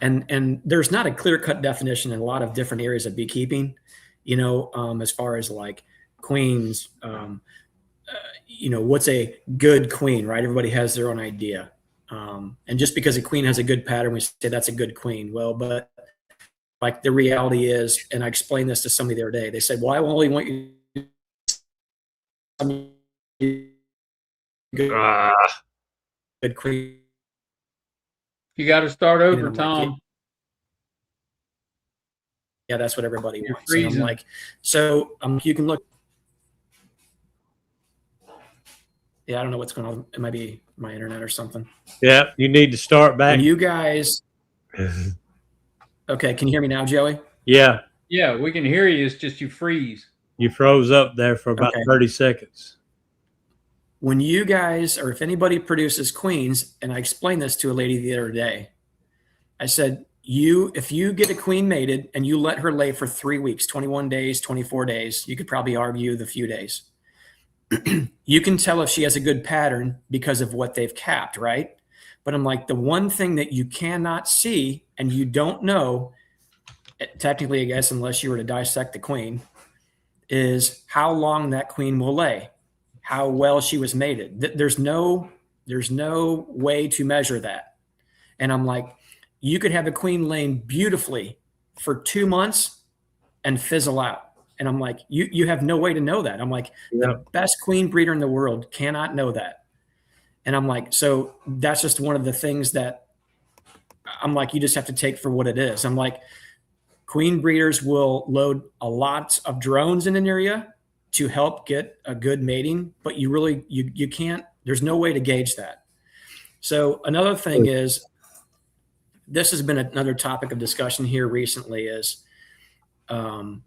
and there's not a clear-cut definition in a lot of different areas of beekeeping, as far as like queens, what's a good queen, right? Everybody has their own idea. And just because a queen has a good pattern, we say that's a good queen. Well, but like the reality is, and I explained this to somebody the other day, they said, well, I only want you good queen. You got to start over, Tom. Yeah, that's what everybody wants. Freezing. And I'm like, so you can look. Yeah, I don't know what's going on. It might be my internet or something. Yeah, you need to start back. And you guys. Okay, can you hear me now, Joey? Yeah. Yeah, we can hear you. It's just you freeze. You froze up there for about 30 seconds. When you guys, or if anybody produces queens, and I explained this to a lady the other day, I said, if you get a queen mated and you let her lay for 3 weeks, 21 days, 24 days, you could probably argue the few days. You can tell if she has a good pattern because of what they've capped, right? But I'm like, the one thing that you cannot see and you don't know, technically, I guess, unless you were to dissect the queen, is how long that queen will lay, how well she was mated. There's no way to measure that. And I'm like, you could have a queen laying beautifully for 2 months and fizzle out. And I'm like, you have no way to know that. I'm like, the best queen breeder in the world cannot know that. And I'm like, so that's just one of the things that I'm like, you just have to take for what it is. I'm like, queen breeders will load a lot of drones in an area to help get a good mating, but you can't, there's no way to gauge that. So another thing is, this has been another topic of discussion here recently is, and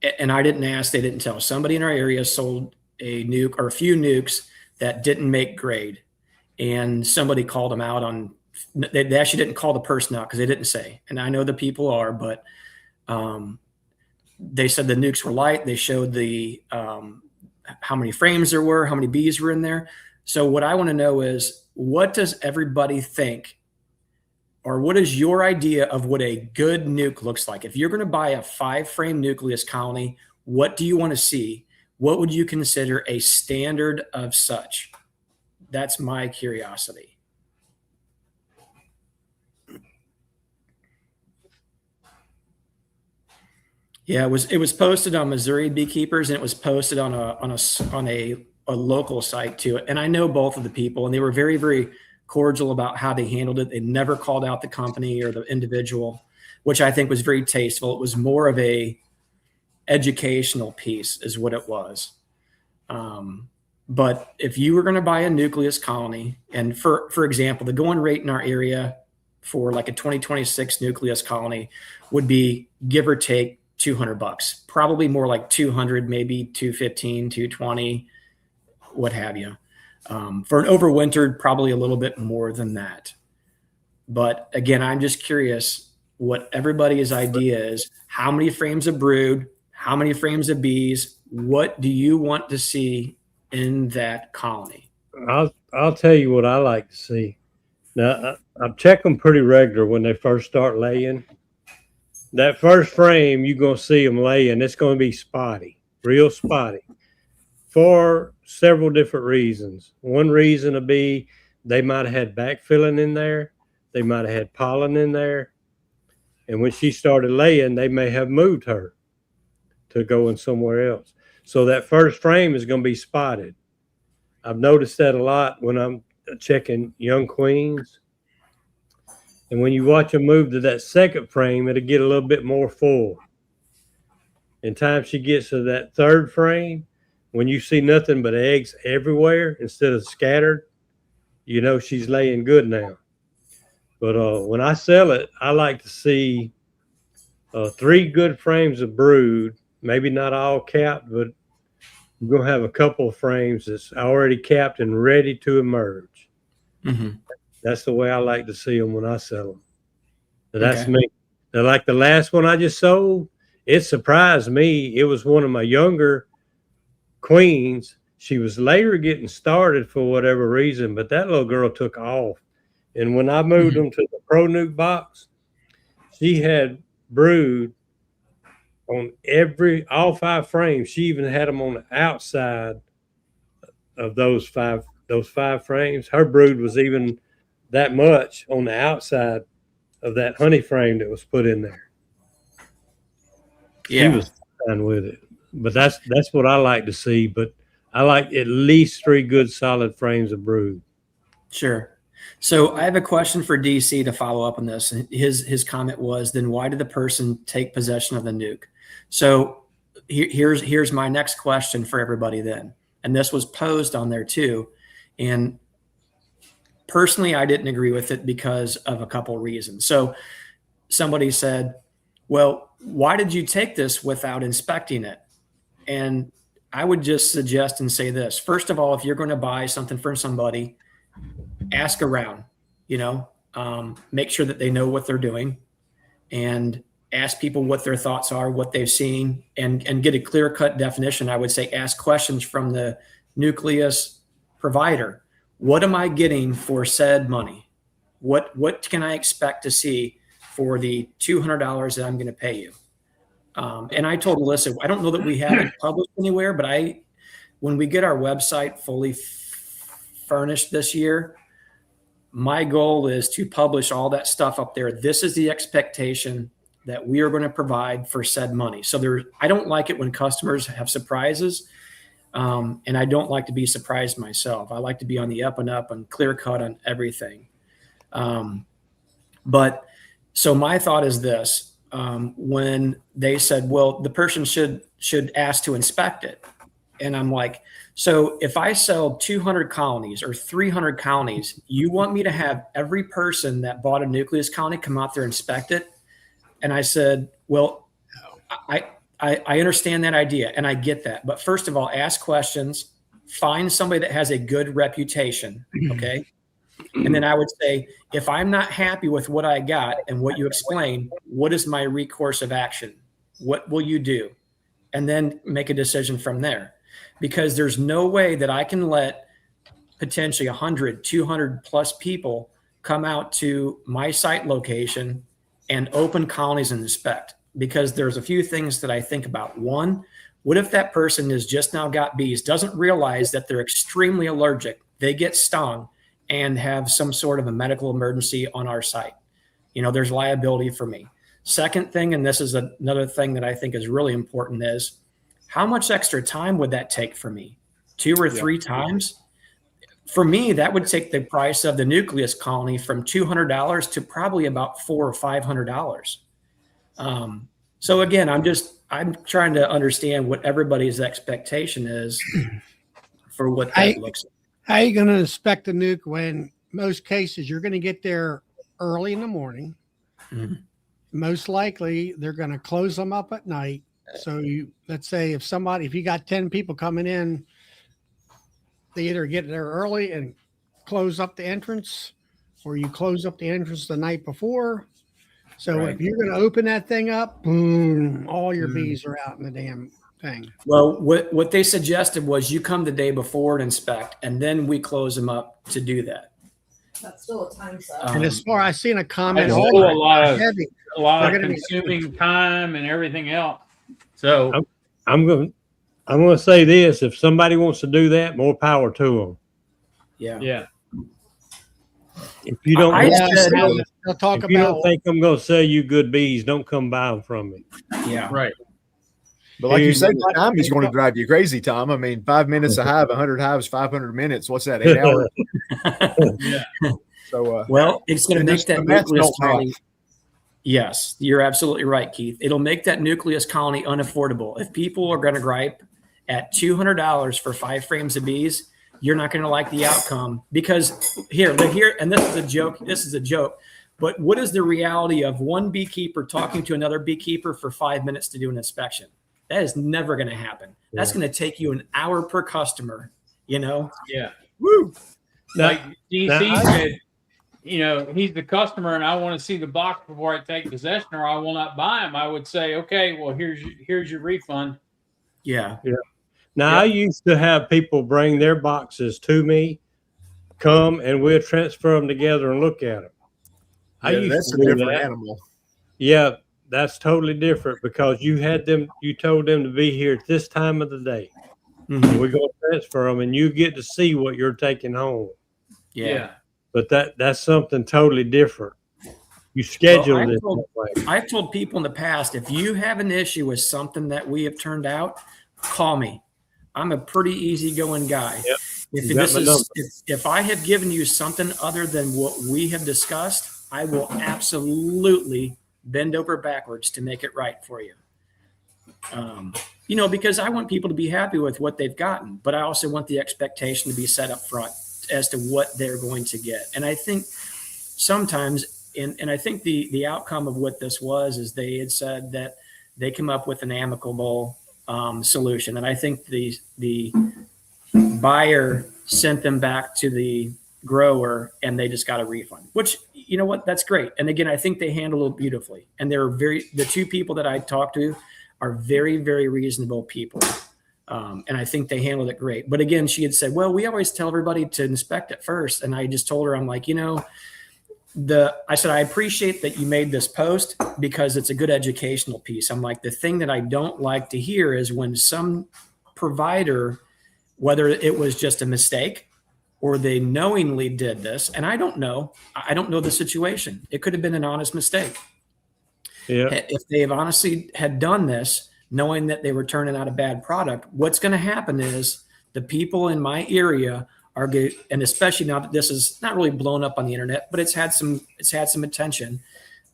I didn't ask, they didn't tell. Somebody in our area sold a nuke or a few nukes that didn't make grade. And somebody called them out on, they actually didn't call the person out because they didn't say. And I know the people are, but they said the nukes were light. They showed the how many frames there were, how many bees were in there. So what I want to know is, what does everybody think, or what is your idea of what a good nuke looks like? If you're going to buy a 5-frame nucleus colony, what do you want to see? What would you consider a standard of such? That's my curiosity. Yeah, it was posted on Missouri Beekeepers, and it was posted on a local site too. And I know both of the people, and they were very, very cordial about how they handled it. They never called out the company or the individual, which I think was very tasteful. It was more of a educational piece is what it was. But if you were going to buy a nucleus colony, and for example, the going rate in our area for like a 2026 nucleus colony would be, give or take, $200, probably more like 200, maybe 215, 220, what have you. For an overwintered, probably a little bit more than that. But again, I'm just curious what everybody's idea is. How many frames of brood? How many frames of bees? What do you want to see in that colony? I'll tell you what I like to see. Now, I check them pretty regular when they first start laying. That first frame, you're going to see them laying. It's going to be spotty, real spotty, for several different reasons. One reason would be they might have had backfilling in there. They might have had pollen in there. And when she started laying, they may have moved her to go in somewhere else. So that first frame is going to be spotted. I've noticed that a lot when I'm checking young queens. And when you watch them move to that second frame, it'll get a little bit more full. In time she gets to that third frame, when you see nothing but eggs everywhere instead of scattered, you know she's laying good now. But when I sell it, I like to see 3 good frames of brood, maybe not all capped, but we're going to have a couple of frames that's already capped and ready to emerge. Mm-hmm. That's the way I like to see them when I sell them. But that's okay. Me. Now, like the last one I just sold, it surprised me. It was one of my younger queens. She was later getting started for whatever reason, but that little girl took off. And when I moved them to the Pro Nuke box, she had brood on all 5 frames. She even had them on the outside of those five frames. Her brood was even that much on the outside of that honey frame that was put in there. Yeah. She was fine with it. But that's what I like to see. But I like at least 3 good solid frames of brood. Sure. So I have a question for DC to follow up on this. His comment was, then why did the person take possession of the nuke? So here's my next question for everybody then. And this was posed on there too. And personally, I didn't agree with it because of a couple of reasons. So somebody said, well, why did you take this without inspecting it? And I would just suggest and say this. First of all, if you're going to buy something from somebody, ask around, make sure that they know what they're doing, and ask people what their thoughts are, what they've seen, and get a clear-cut definition. I would say ask questions from the nucleus provider. What am I getting for said money? What can I expect to see for the $200 that I'm going to pay you? And I told Melissa, I don't know that we have it published anywhere, but when we get our website fully furnished this year, my goal is to publish all that stuff up there. This is the expectation that we are going to provide for said money. So I don't like it when customers have surprises. And I don't like to be surprised myself. I like to be on the up and up and clear cut on everything. But so my thought is this, when they said, well, the person should ask to inspect it. And I'm like, so if I sell 200 colonies or 300 colonies, you want me to have every person that bought a nucleus colony come out there and inspect it? And I said, well, I understand that idea and I get that. But first of all, ask questions, find somebody that has a good reputation. Okay. And then I would say, if I'm not happy with what I got and what you explained, what is my recourse of action? What will you do? And then make a decision from there. Because there's no way that I can let potentially 100, 200 plus people come out to my site location and open colonies and inspect. Because there's a few things that I think about. One, what if that person has just now got bees, doesn't realize that they're extremely allergic, they get stung and have some sort of a medical emergency on our site? You know, there's liability for me. Second thing, and this is another thing that I think is really important, is how much extra time would that take for me? 2 or 3 times? For me, that would take the price of the nucleus colony from $200 to probably about $400 or $500. So again, I'm trying to understand what everybody's expectation is for what that looks like. How are you going to inspect a nuke when most cases you're going to get there early in the morning? Mm-hmm. Most likely they're going to close them up at night. So let's say if you got 10 people coming in, they either get there early and close up the entrance, or you close up the entrance the night before. So if you're going to open that thing up, boom, all your bees are out in the damn thing. Well, what they suggested was you come the day before and inspect, and then we close them up to do that. That's still a time suck. And as far as I seen a comment, It's all still right, a lot They're of gonna be consuming time and everything else. So I'm going to say this: if somebody wants to do that, more power to them. Yeah. If you don't, they'll talk if you about don't think I'm going to sell you good bees, don't come buy them from me. Yeah. right. But like you said, the time is going to drive you crazy, Tom. I mean, 5 minutes a hive, 100 hives, 500 minutes. What's that? 8 hours? Yeah. So, well, it's going to make just that the math nucleus don't colony. Yes, you're absolutely right, Keith. It'll make that nucleus colony unaffordable. If people are going to gripe at $200 for 5 frames of bees, you're not going to like the outcome, because here, and this is a joke. This is a joke. But what is the reality of one beekeeper talking to another beekeeper for 5 minutes to do an inspection? That is never going to happen. That's going to take you an hour per customer, you know? Yeah. Woo. Like DC said, you know, he's the customer and I want to see the box before I take possession, or I will not buy him. I would say, okay, well, here's your refund. Yeah. Now, I used to have people bring their boxes to me, come, and we'll transfer them together and look at them. That's a different animal. Yeah, that's totally different, because you told them to be here at this time of the day. Mm-hmm. We're going to transfer them, and you get to see what you're taking home. Yeah. But that's something totally different. You schedule it that way. I've told people in the past, if you have an issue with something that we have turned out, call me. I'm a pretty easygoing guy. Yep. If I have given you something other than what we have discussed, I will absolutely bend over backwards to make it right for you. You know, because I want people to be happy with what they've gotten, but I also want the expectation to be set up front as to what they're going to get. And I think sometimes, and I think the outcome of what this was is they had said that they come up with an amicable solution. And I think the buyer sent them back to the grower and they just got a refund, which, you know what, that's great. And again, I think they handled it beautifully. And the 2 people that I talked to are very, very reasonable people. And I think they handled it great. But again, she had said, well, we always tell everybody to inspect it first. And I just told her, I'm like, you know, I said, I appreciate that you made this post because it's a good educational piece. I'm like, the thing that I don't like to hear is when some provider, whether it was just a mistake or they knowingly did this, and I don't know the situation. It could have been an honest mistake. Yeah. If they've honestly had done this, knowing that they were turning out a bad product, what's going to happen is the people in my area are good, and especially now that this is not really blown up on the internet, but it's had some attention.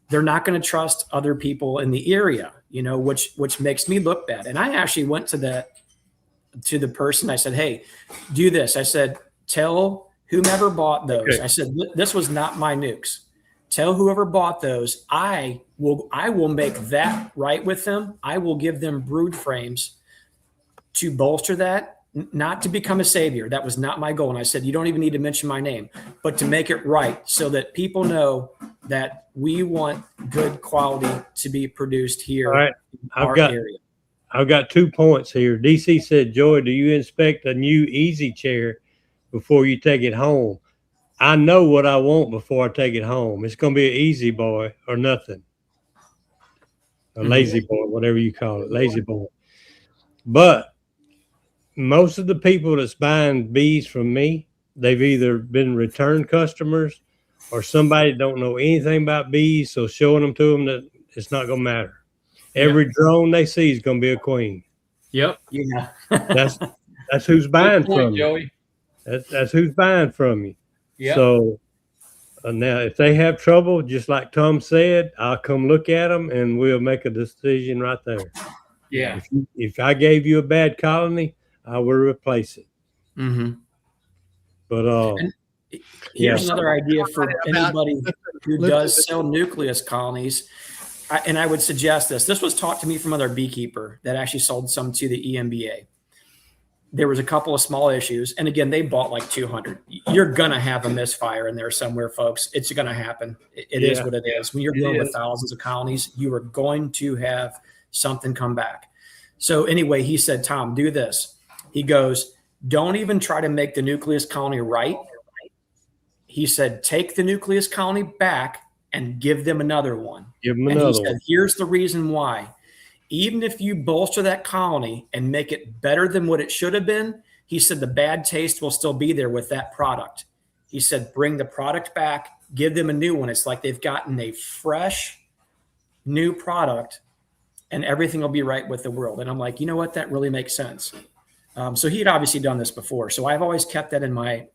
They're not going to trust other people in the area, which makes me look bad. And I actually went to the person. I said, "Hey, do this." I said, "Tell whomever bought those." Okay. I said, "This was not my nukes. Tell whoever bought those, I will make that right with them. I will give them brood frames to bolster that, not to become a savior. That was not my goal." And I said, "You don't even need to mention my name, but to make it right so that people know that we want good quality to be produced here." All right. In our area. I've got 2 points here. DC said, "Joy, do you inspect a new easy chair before you take it home?" I know what I want before I take it home. It's going to be an easy boy or nothing. A lazy boy, whatever you call it, lazy boy. But most of the people that's buying bees from me, they've either been return customers or somebody don't know anything about bees, so showing them to them that it's not going to matter. Every drone they see is going to be a queen. Yep. Yeah. That's who's buying from you. Joey. That's who's buying from you. Yep. So now, if they have trouble, just like Tom said, I'll come look at them and we'll make a decision right there. Yeah. If I gave you a bad colony, I will replace it. Mm-hmm. But here's another idea for anybody who does sell nucleus colonies. And I would suggest this. This was taught to me from another beekeeper that actually sold some to the EMBA. There was a couple of small issues. And again, they bought like 200. You're going to have a misfire in there somewhere, folks. It's going to happen. It is what it is. When you're dealing with thousands of colonies, you are going to have something come back. So anyway, he said, "Tom, do this." He goes, "Don't even try to make the nucleus colony right." He said, "Take the nucleus colony back and give them another one." Give them another one. "Here's the reason why. Even if you bolster that colony and make it better than what it should have been," he said, "the bad taste will still be there with that product." He said, "Bring the product back, give them a new one. It's like they've gotten a fresh new product and everything will be right with the world." And I'm like, you know what? That really makes sense. So he had obviously done this before. So I've always kept that in my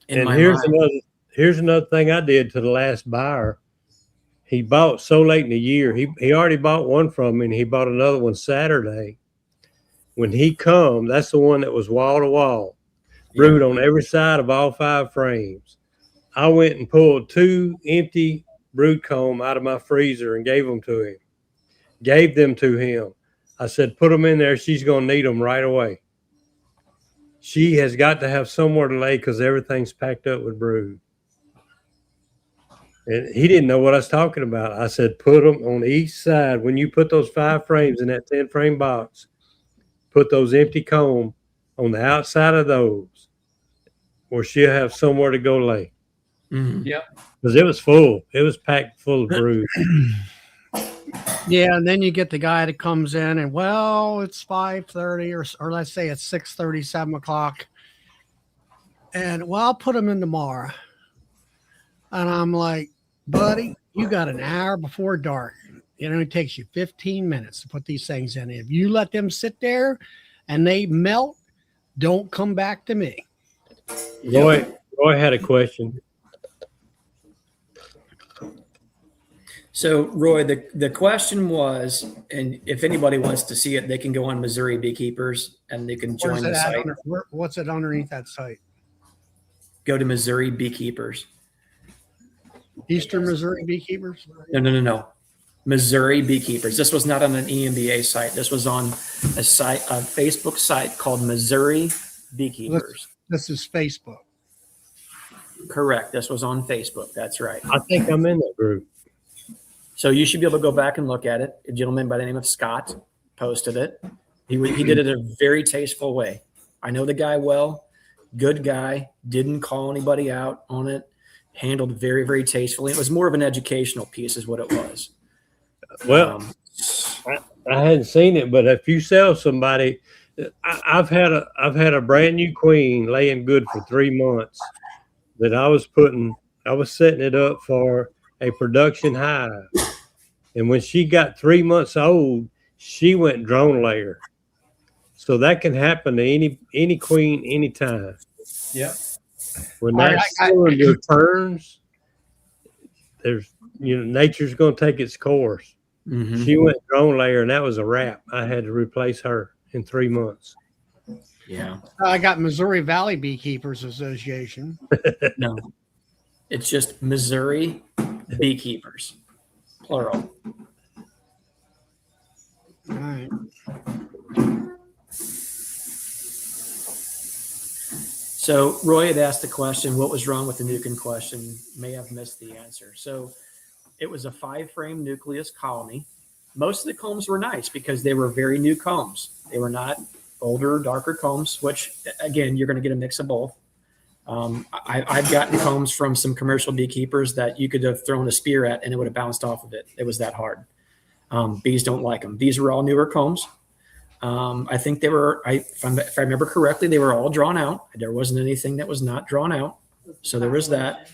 here's mind. Here's another thing I did to the last buyer. He bought so late in the year. He already bought one from me, and he bought another one Saturday. When he come, that's the one that was wall to wall, brood on every side of all 5 frames. I went and pulled 2 empty brood comb out of my freezer and gave them to him. Gave them to him. I said, "Put them in there. She's going to need them right away. She has got to have somewhere to lay because everything's packed up with brood." And he didn't know what I was talking about. I said, "Put them on each side. When you put those 5 frames in that 10 frame box, put those empty comb on the outside of those, or she'll have somewhere to go lay." Mm-hmm. Yep. Because it was full. It was packed full of brood. Yeah, and then you get the guy that comes in and, well, it's 5:30 or let's say it's 6:30, 7 o'clock. And, well, I'll put them in tomorrow. And I'm like, buddy, you got an hour before dark. It only takes you 15 minutes to put these things in. If you let them sit there and they melt, don't come back to me. Roy had a question. So, Roy, the question was, and if anybody wants to see it, they can go on Missouri Beekeepers and they can join the site. What's it underneath that site? Go to Missouri Beekeepers. Eastern Missouri Beekeepers? No. Missouri Beekeepers. This was not on an EMBA site. This was on a Facebook site called Missouri Beekeepers. This is Facebook. Correct. This was on Facebook. That's right. I think I'm in that group. So you should be able to go back and look at it. A gentleman by the name of Scott posted it. He did it in a very tasteful way. I know the guy well, good guy, didn't call anybody out on it, handled very, very tastefully. It was more of an educational piece is what it was. Well, I hadn't seen it, but if you sell somebody, I've had a brand new queen laying good for 3 months that I was setting it up for a production hive. And when she got 3 months old, she went drone layer. So that can happen to any queen anytime. Yep. When All right, that cylinder turns, nature's going to take its course. Mhm. She went drone layer, and that was a wrap. I had to replace her in 3 months. Yeah. I got Missouri Valley Beekeepers Association. No, it's just Missouri beekeepers, plural. All right. So Roy had asked the question, what was wrong with the nuke in question? May have missed the answer. So it was a 5-frame nucleus colony. Most of the combs were nice because they were very new combs. They were not older, darker combs, which again, you're going to get a mix of both. I've gotten combs from some commercial beekeepers that you could have thrown a spear at and it would have bounced off of it. It was that hard. Bees don't like them. These were all newer combs. I think they were, if I remember correctly, they were all drawn out. There wasn't anything that was not drawn out. So there was that.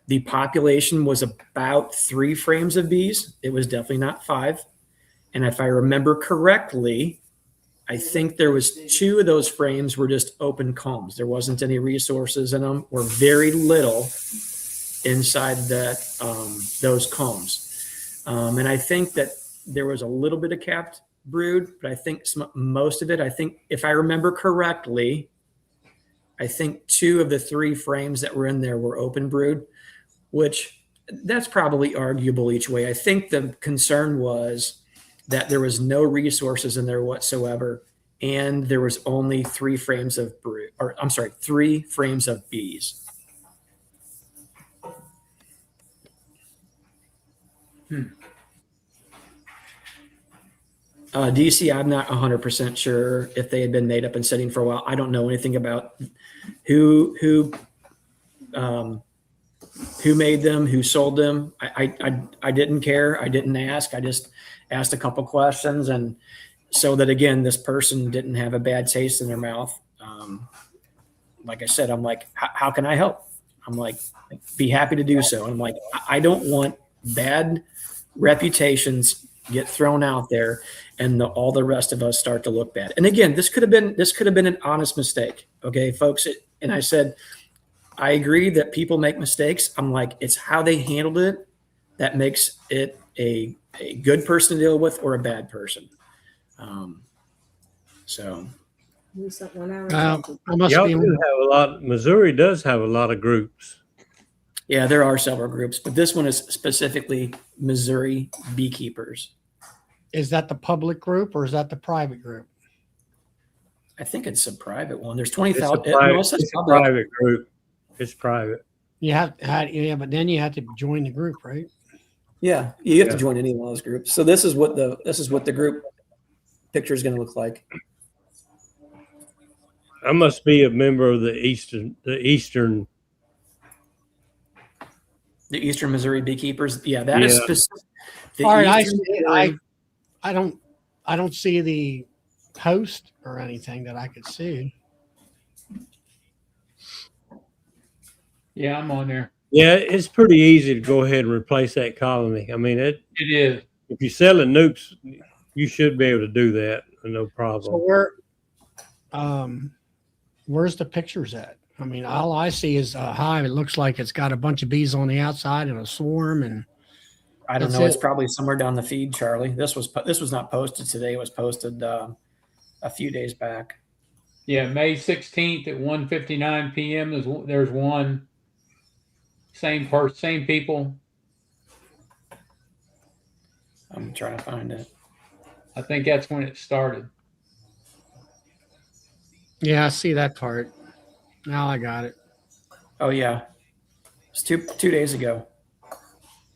The population was about 3 frames of bees. It was definitely not 5. And if I remember correctly, I think there was 2 of those frames were just open combs. There wasn't any resources in them or very little inside those combs. And I think that there was a little bit of capped brood, but I think most of it, I think if I remember correctly, I think 2 of the 3 frames that were in there were open brood, which that's probably arguable each way. I think the concern was that there was no resources in there whatsoever, and there was only 3 frames of brood, or I'm sorry, 3 frames of bees. DC, I'm not 100% sure if they had been made up and sitting for a while. I don't know anything about who made them, who sold them. I didn't care. I didn't ask. I just asked a couple questions, and so that again, this person didn't have a bad taste in their mouth. Like I said, I'm like, how can I help? I'm like, be happy to do so. And I'm like, I don't want bad reputations get thrown out there and all the rest of us start to look bad. And again, this could have been an honest mistake. Okay, folks. And I said, I agree that people make mistakes. I'm like, it's how they handled it that makes it a good person to deal with or a bad person. So We sent 1 hour. I must Y'all be. do have a lot. Missouri does have a lot of groups. yeah, there are several groups, but this one is specifically Missouri beekeepers. Is that the public group or is that the private group? I think it's a private one. There's It's 20,000. it's a private group. It's private. Yeah, but then you have to join the group, right? Yeah, you have to Yeah. join any one of those groups. So this is what the group picture is going to look like. I must be a member of the Eastern. The Eastern Missouri beekeepers. Yeah, that is Yeah. specific. The All right, Eastern Missouri- I don't see the post or anything that I could see. Yeah, I'm on there. Yeah, it's pretty easy to go ahead and replace that colony. I mean, It is. if you're selling nukes, you should be able to do that, no problem. So where's the pictures at? I mean, all I see is a hive. It looks like it's got a bunch of bees on the outside and a swarm. And I don't That's know. It's it. probably somewhere down the feed, Charlie. This was not posted today. It was posted a few days back. Yeah, May 16th at 1:59 p.m. There's one. Same person, same people. I'm trying to find it. I think that's when it started. yeah, I see that part. Now I got it. Oh yeah, it's two days ago.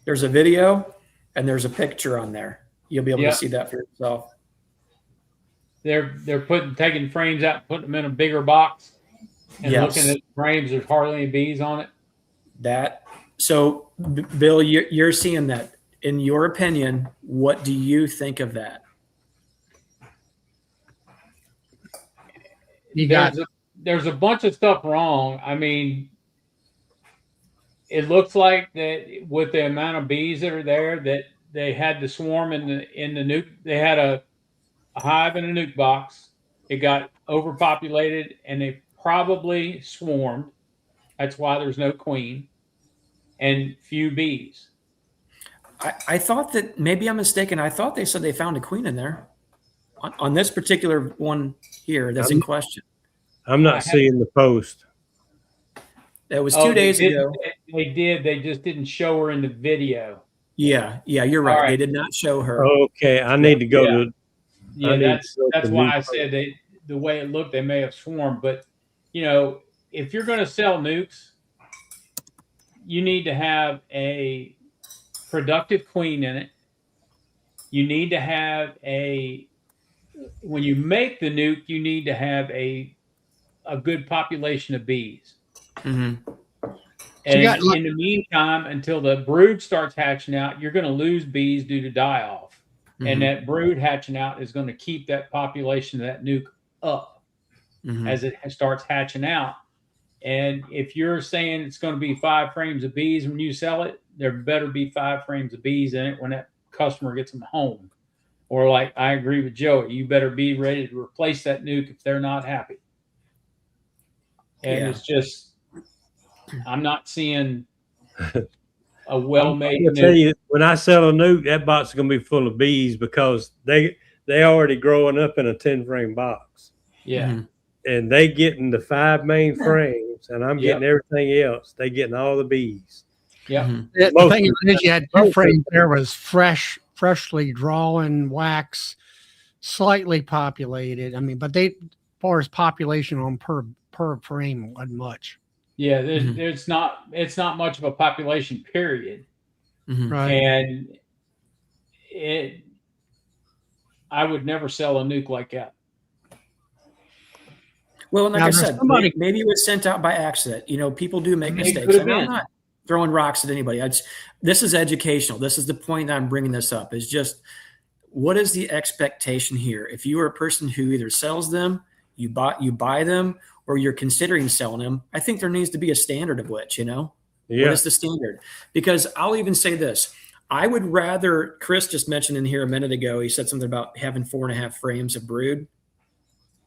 There's a video and there's a picture on there. You'll be able Yeah. to see that for yourself. They're taking frames out, putting them in a bigger box, and Yes. looking at the frames. There's hardly any bees on it. So Bill, you're seeing that. In your opinion, what do you think of that? You got There's a bunch of stuff wrong. I mean, it looks like that with the amount of bees that are there, that they had to swarm in the nuke. They had a hive in a nuke box. It got overpopulated, and they probably swarmed. That's why there's no queen and few bees. I thought that, maybe I'm mistaken, I thought they said they found a queen in there on this particular one here that's in question. I'm not seeing the post. It was 2 days ago. They did. They just didn't show her in the video. Yeah, you're right. All right. They did not show her. Okay, I need to go to. Yeah, that's why I said the way it looked, they may have swarmed. But if you're going to sell nukes, you need to have a productive queen in it. You need to have when you make the nuke, you need to have a good population of bees. Mm-hmm. And in the meantime, until the brood starts hatching out, you're going to lose bees due to die off. Mm-hmm. And that brood hatching out is going to keep that population of that nuke up as it starts hatching out. And if you're saying it's going to be 5 frames of bees when you sell it, there better be 5 frames of bees in it when that customer gets them home. Or like I agree with Joey, you better be ready to replace that nuke if they're not happy. And it's just, I'm not seeing a well-made nuke. Tell you, when I sell a nuke, that box is going to be full of bees because they already growing up in a 10-frame box. Yeah. Mm-hmm. And they getting the 5 main frames, and I'm getting everything else. They getting all the bees. Yeah. Mm-hmm. The thing is, you had 2 frames there was freshly drawn wax, slightly populated. I mean, but as far as population on per frame wasn't much. Yeah, it's not much of a population period. Right. And I would never sell a nuke like that. Well, like I said, maybe it was sent out by accident. People do make mistakes. I'm not throwing rocks at anybody. This is educational. This is the point that I'm bringing this up. Is just, what is the expectation here? If you are a person who either sells them, you buy them, or you're considering selling them, I think there needs to be a standard of which, What is the standard? Because I'll even say this. I would rather, Chris just mentioned in here a minute ago, he said something about having 4.5 frames of brood.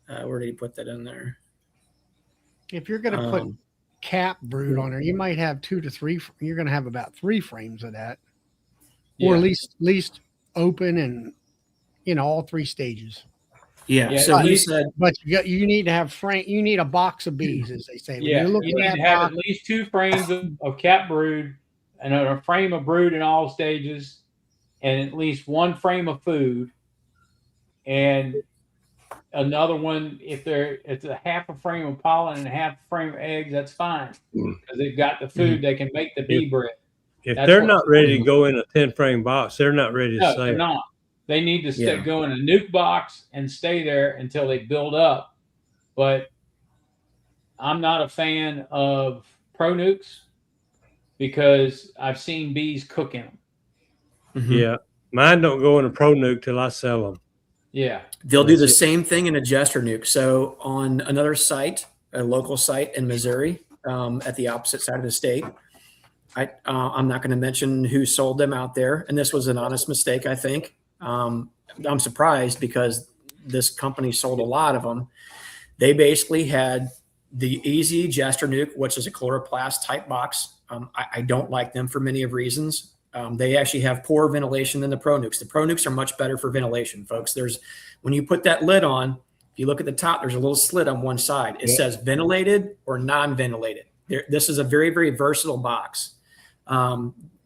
Where did he put that in there? If you're going to put cap brood on there, you might have 2 to 3. You're going to have about 3 frames of that, or at least open and all 3 stages. Yeah. So he said, but you need to have frame. You need a box of bees, as they say. You need to have at least 2 frames of cap brood, and a frame of brood in all stages, and at least 1 frame of food, and another one. If it's a half a frame of pollen and a half a frame of eggs, that's fine because they've got the food. They can make the bee bread. If they're not ready to go in a 10-frame box, they're not ready to sell. They're not. They need to go in a nuke box and stay there until they build up. But I'm not a fan of pro nukes because I've seen bees cook in them. Mm-hmm. Yeah. Mine don't go in a pro nuke till I sell them. Yeah. They'll do the same thing in a jester nuke. So on another site, a local site in Missouri, at the opposite side of the state, I'm not going to mention who sold them out there. And this was an honest mistake, I think. I'm surprised because this company sold a lot of them. They basically had the easy jester nuke, which is a chloroplast type box. I don't like them for many of reasons. They actually have poor ventilation than the pro nukes. The pro nukes are much better for ventilation, folks. When you put that lid on, if you look at the top, there's a little slit on one side. It says ventilated or non-ventilated. This is a very, very versatile box.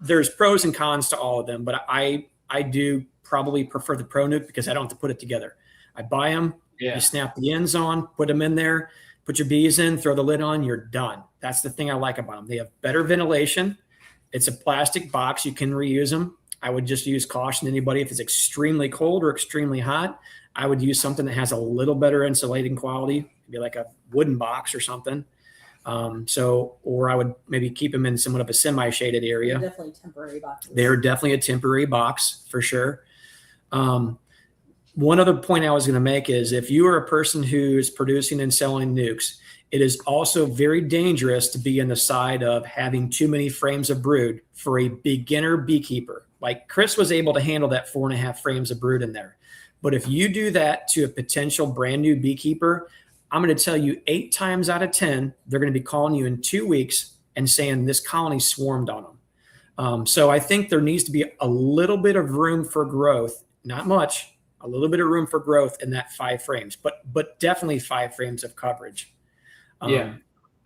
There's pros and cons to all of them, but I do probably prefer the pro nuke because I don't have to put it together. I buy them, you snap the ends on, put them in there, put your bees in, throw the lid on, you're done. That's the thing I like about them. They have better ventilation. It's a plastic box. You can reuse them. I would just use caution. Anybody, if it's extremely cold or extremely hot, I would use something that has a little better insulating quality, maybe like a wooden box or something. Or I would maybe keep them in somewhat of a semi-shaded area. They're definitely temporary boxes. They're definitely a temporary box for sure. One other point I was going to make is if you are a person who is producing and selling nukes, it is also very dangerous to be on the side of having too many frames of brood for a beginner beekeeper. Like Chris was able to handle that 4.5 frames of brood in there. But if you do that to a potential brand new beekeeper, I'm going to tell you 8 times out of 10, they're going to be calling you in 2 weeks and saying this colony swarmed on them. So I think there needs to be a little bit of room for growth, not much, a little bit of room for growth in that 5 frames, but definitely 5 frames of coverage. Yeah.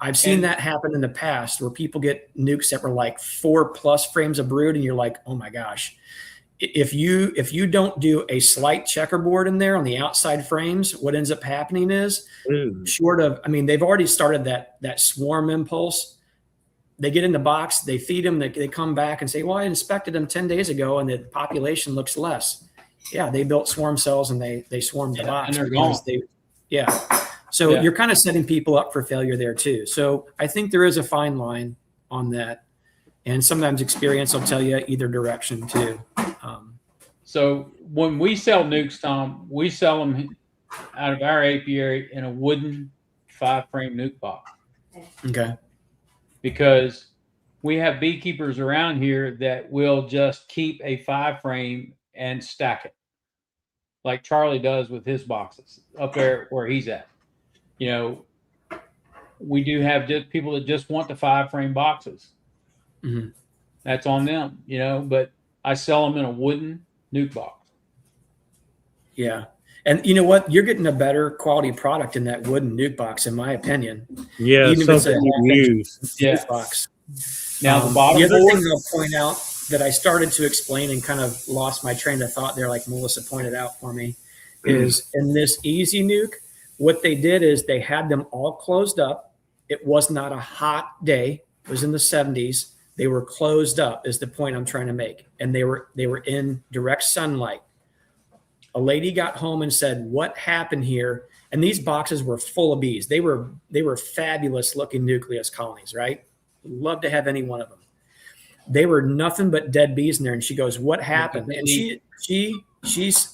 I've seen that happen in the past where people get nukes that were like 4+ frames of brood, and you're like, oh my gosh. If you don't do a slight checkerboard in there on the outside frames, what ends up happening is short of, I mean, they've already started that swarm impulse. They get in the box, they feed them, they come back and say, well, I inspected them 10 days ago and the population looks less. Yeah, they built swarm cells and they swarmed the box. And they're gone. So you're kind of setting people up for failure there too. So I think there is a fine line on that. And sometimes experience will tell you either direction too. So when we sell nukes, Tom, we sell them out of our apiary in a wooden 5-frame nuke box. Okay. Because we have beekeepers around here that will just keep a 5-frame and stack it, like Charlie does with his boxes up there where he's at. You know, we do have just people that just want the 5-frame boxes. Mm-hmm. That's on them, you know, but I sell them in a wooden nuke box. Yeah. And you know what? You're getting a better quality product in that wooden nuke box, in my opinion. Yeah, Even if it's a something you use. nuke box. Now the bottom the other board, thing I'll point out that I started to explain and kind of lost my train of thought there, like Melissa pointed out for me, is in this easy nuke, what they did is they had them all closed up. It was not a hot day. It was in the 70s. They were closed up is the point I'm trying to make. And they were in direct sunlight. A lady got home and said, what happened here? And these boxes were full of bees. They were fabulous looking nucleus colonies, right? Love to have any one of them. They were nothing but dead bees in there. And she goes, what happened? And she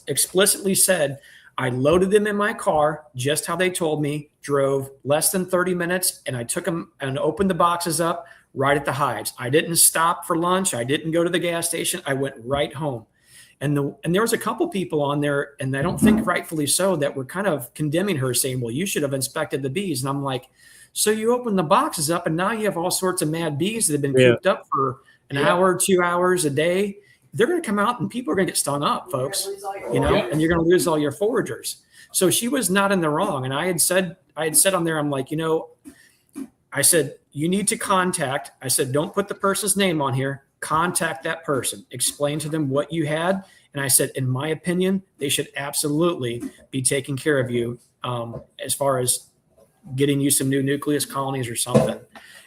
explicitly said, I loaded them in my car, just how they told me, drove less than 30 minutes, and I took them and opened the boxes up right at the hives. I didn't stop for lunch. I didn't go to the gas station. I went right home. And there was a couple people on there, and I don't think rightfully so, that were kind of condemning her, saying, well, you should have inspected the bees. And I'm like, so you open the boxes up and now you have all sorts of mad bees that have been cooped up for an hour, 2 hours a day. They're going to come out and people are going to get stung up, folks, you know, and you're going to lose all your foragers. So she was not in the wrong. And I had said on there, I'm like, you know, I said, you need to contact, I said, don't put the person's name on here. Contact that person, explain to them what you had. And I said, in my opinion, they should absolutely be taking care of you as far as getting you some new nucleus colonies or something.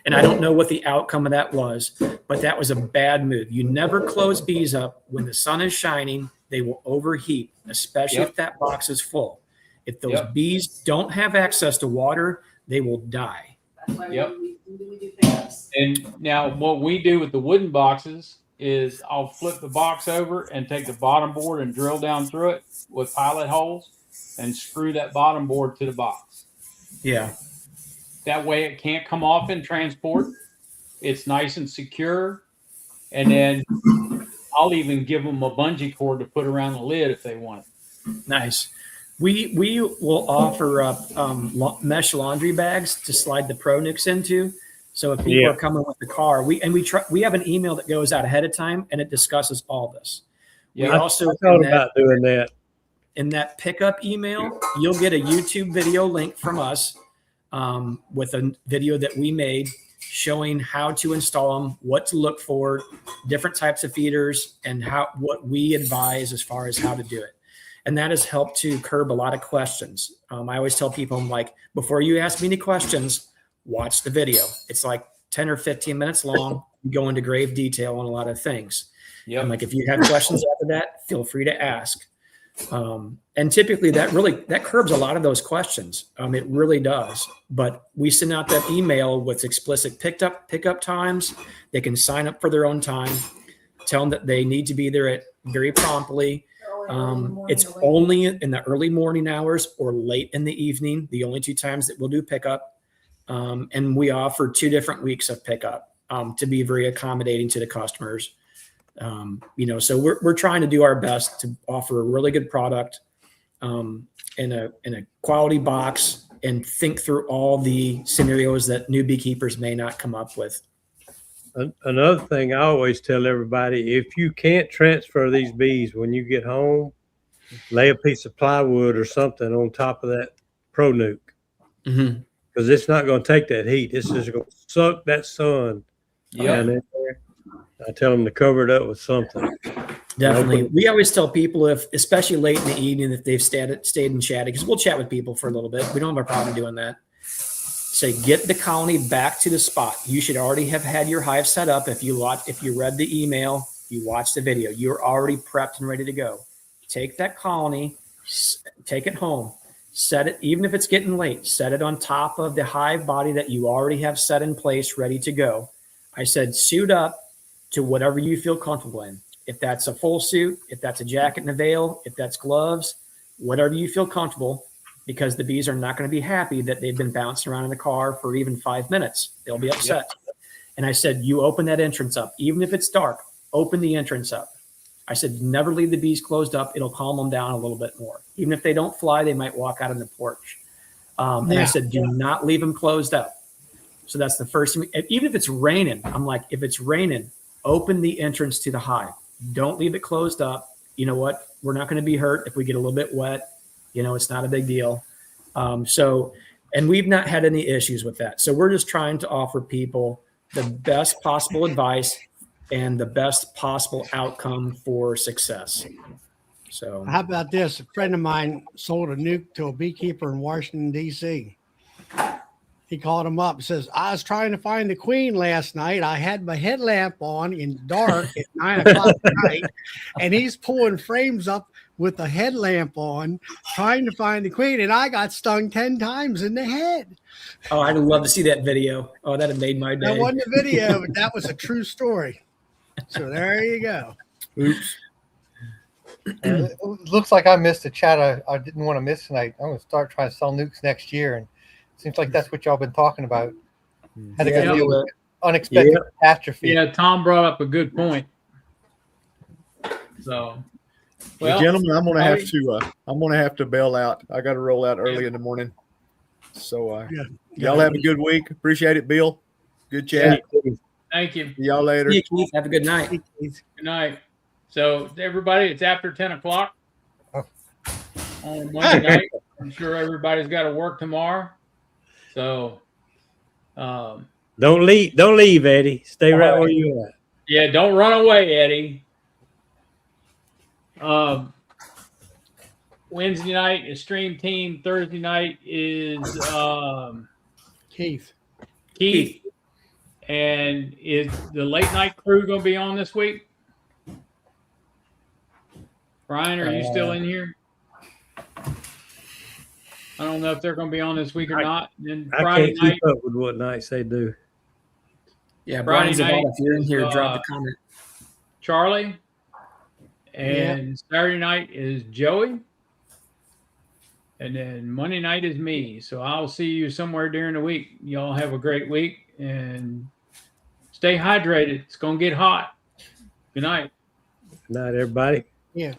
And I don't know what the outcome of that was, but that was a bad move. You never close bees up when the sun is shining. They will overheat, especially if that box is full. If those bees don't have access to water, they will die. That's why we do pickups. And now what we do with the wooden boxes is I'll flip the box over and take the bottom board and drill down through it with pilot holes and screw that bottom board to the box. Yeah. That way it can't come off in transport. It's nice and secure. And then I'll even give them a bungee cord to put around the lid if they want it. Nice. We will offer up mesh laundry bags to slide the Pro Nukes into. So if people are coming with the car, we have an email that goes out ahead of time and it discusses all this. Yeah, we also I thought about doing that. In that pickup email, you'll get a YouTube video link from us with a video that we made showing how to install them, what to look for, different types of feeders, and what we advise as far as how to do it. And that has helped to curb a lot of questions. I always tell people, I'm like, before you ask me any questions, watch the video. It's like 10 or 15 minutes long. You go into grave detail on a lot of things. Yeah. And like, if you have questions after that, feel free to ask. And typically that curbs a lot of those questions. It really does. But we send out that email with explicit pickup times. They can sign up for their own time. Tell them that they need to be there very promptly. It's only in the early morning hours or late in the evening, the only 2 times that we'll do pickup. And we offer 2 different weeks of pickup to be very accommodating to the customers. So we're trying to do our best to offer a really good product in a quality box and think through all the scenarios that new beekeepers may not come up with. Another thing I always tell everybody, if you can't transfer these bees when you get home, lay a piece of plywood or something on top of that Pro Nuke, Mm-hmm. because it's not going to take that heat. It's just going to suck that sun down in there. I tell them to cover it up with something. Definitely. We always tell people, if, especially late in the evening, if they've stayed and chatted, because we'll chat with people for a little bit. We don't have a problem doing that. Say, get the colony back to the spot. You should already have had your hive set up. If you read the email, you watched the video, you're already prepped and ready to go. Take that colony, take it home, set it, even if it's getting late, set it on top of the hive body that you already have set in place, ready to go. I said, suit up to whatever you feel comfortable in. If that's a full suit, if that's a jacket and a veil, if that's gloves, whatever you feel comfortable, because the bees are not going to be happy that they've been bouncing around in the car for even 5 minutes. They'll be upset. Yep. And I said, you open that entrance up, even if it's dark, open the entrance up. I said, never leave the bees closed up. It'll calm them down a little bit more. Even if they don't fly, they might walk out on the porch. And I said, do not leave them closed up. So that's the first thing. Even if it's raining, I'm like, if it's raining, open the entrance to the hive. Don't leave it closed up. You know what? We're not going to be hurt if we get a little bit wet. You know, it's not a big deal. And we've not had any issues with that. So we're just trying to offer people the best possible advice and the best possible outcome for success. So how about this? A friend of mine sold a nuke to a beekeeper in Washington, D.C. He called him up and says, I was trying to find the queen last night. I had my headlamp on in dark at 9 o'clock at night, and he's pulling frames up with the headlamp on, trying to find the queen, and I got stung 10 times in the head. Oh, I'd love to see that video. Oh, that'd have made my day. That wasn't a video, but that was a true story. So there you go. Oops. It looks like I missed a chat I didn't want to miss tonight. I'm going to start trying to sell nukes next year, and it seems like that's what y'all been talking about. Had to go deal with unexpected catastrophe. Yeah, Tom brought up a good point. So, well, gentlemen, I'm gonna have to bail out. I got to roll out early in the morning. So y'all have a good week. Appreciate it, Bill. Good chat. Thank you. See y'all later. See you, Keith. Have a good night. Good night. So everybody, it's after 10 o'clock on Monday night. I'm sure everybody's got to work tomorrow. So don't leave, Eddie. Stay right where you are. Yeah, don't run away, Eddie. Wednesday night is Stream Team. Thursday night is Keith. And is the late night crew going to be on this week? Brian, are you still in here? I don't know if they're going to be on this week or not. And Friday I can't keep up with what nights they do. Yeah, Friday Brian's night, if you're in here, drop a comment. Charlie. And Saturday night is Joey. And then Monday night is me. So I'll see you somewhere during the week. Y'all have a great week and stay hydrated. It's going to get hot. Good night. Good night, everybody. Yeah.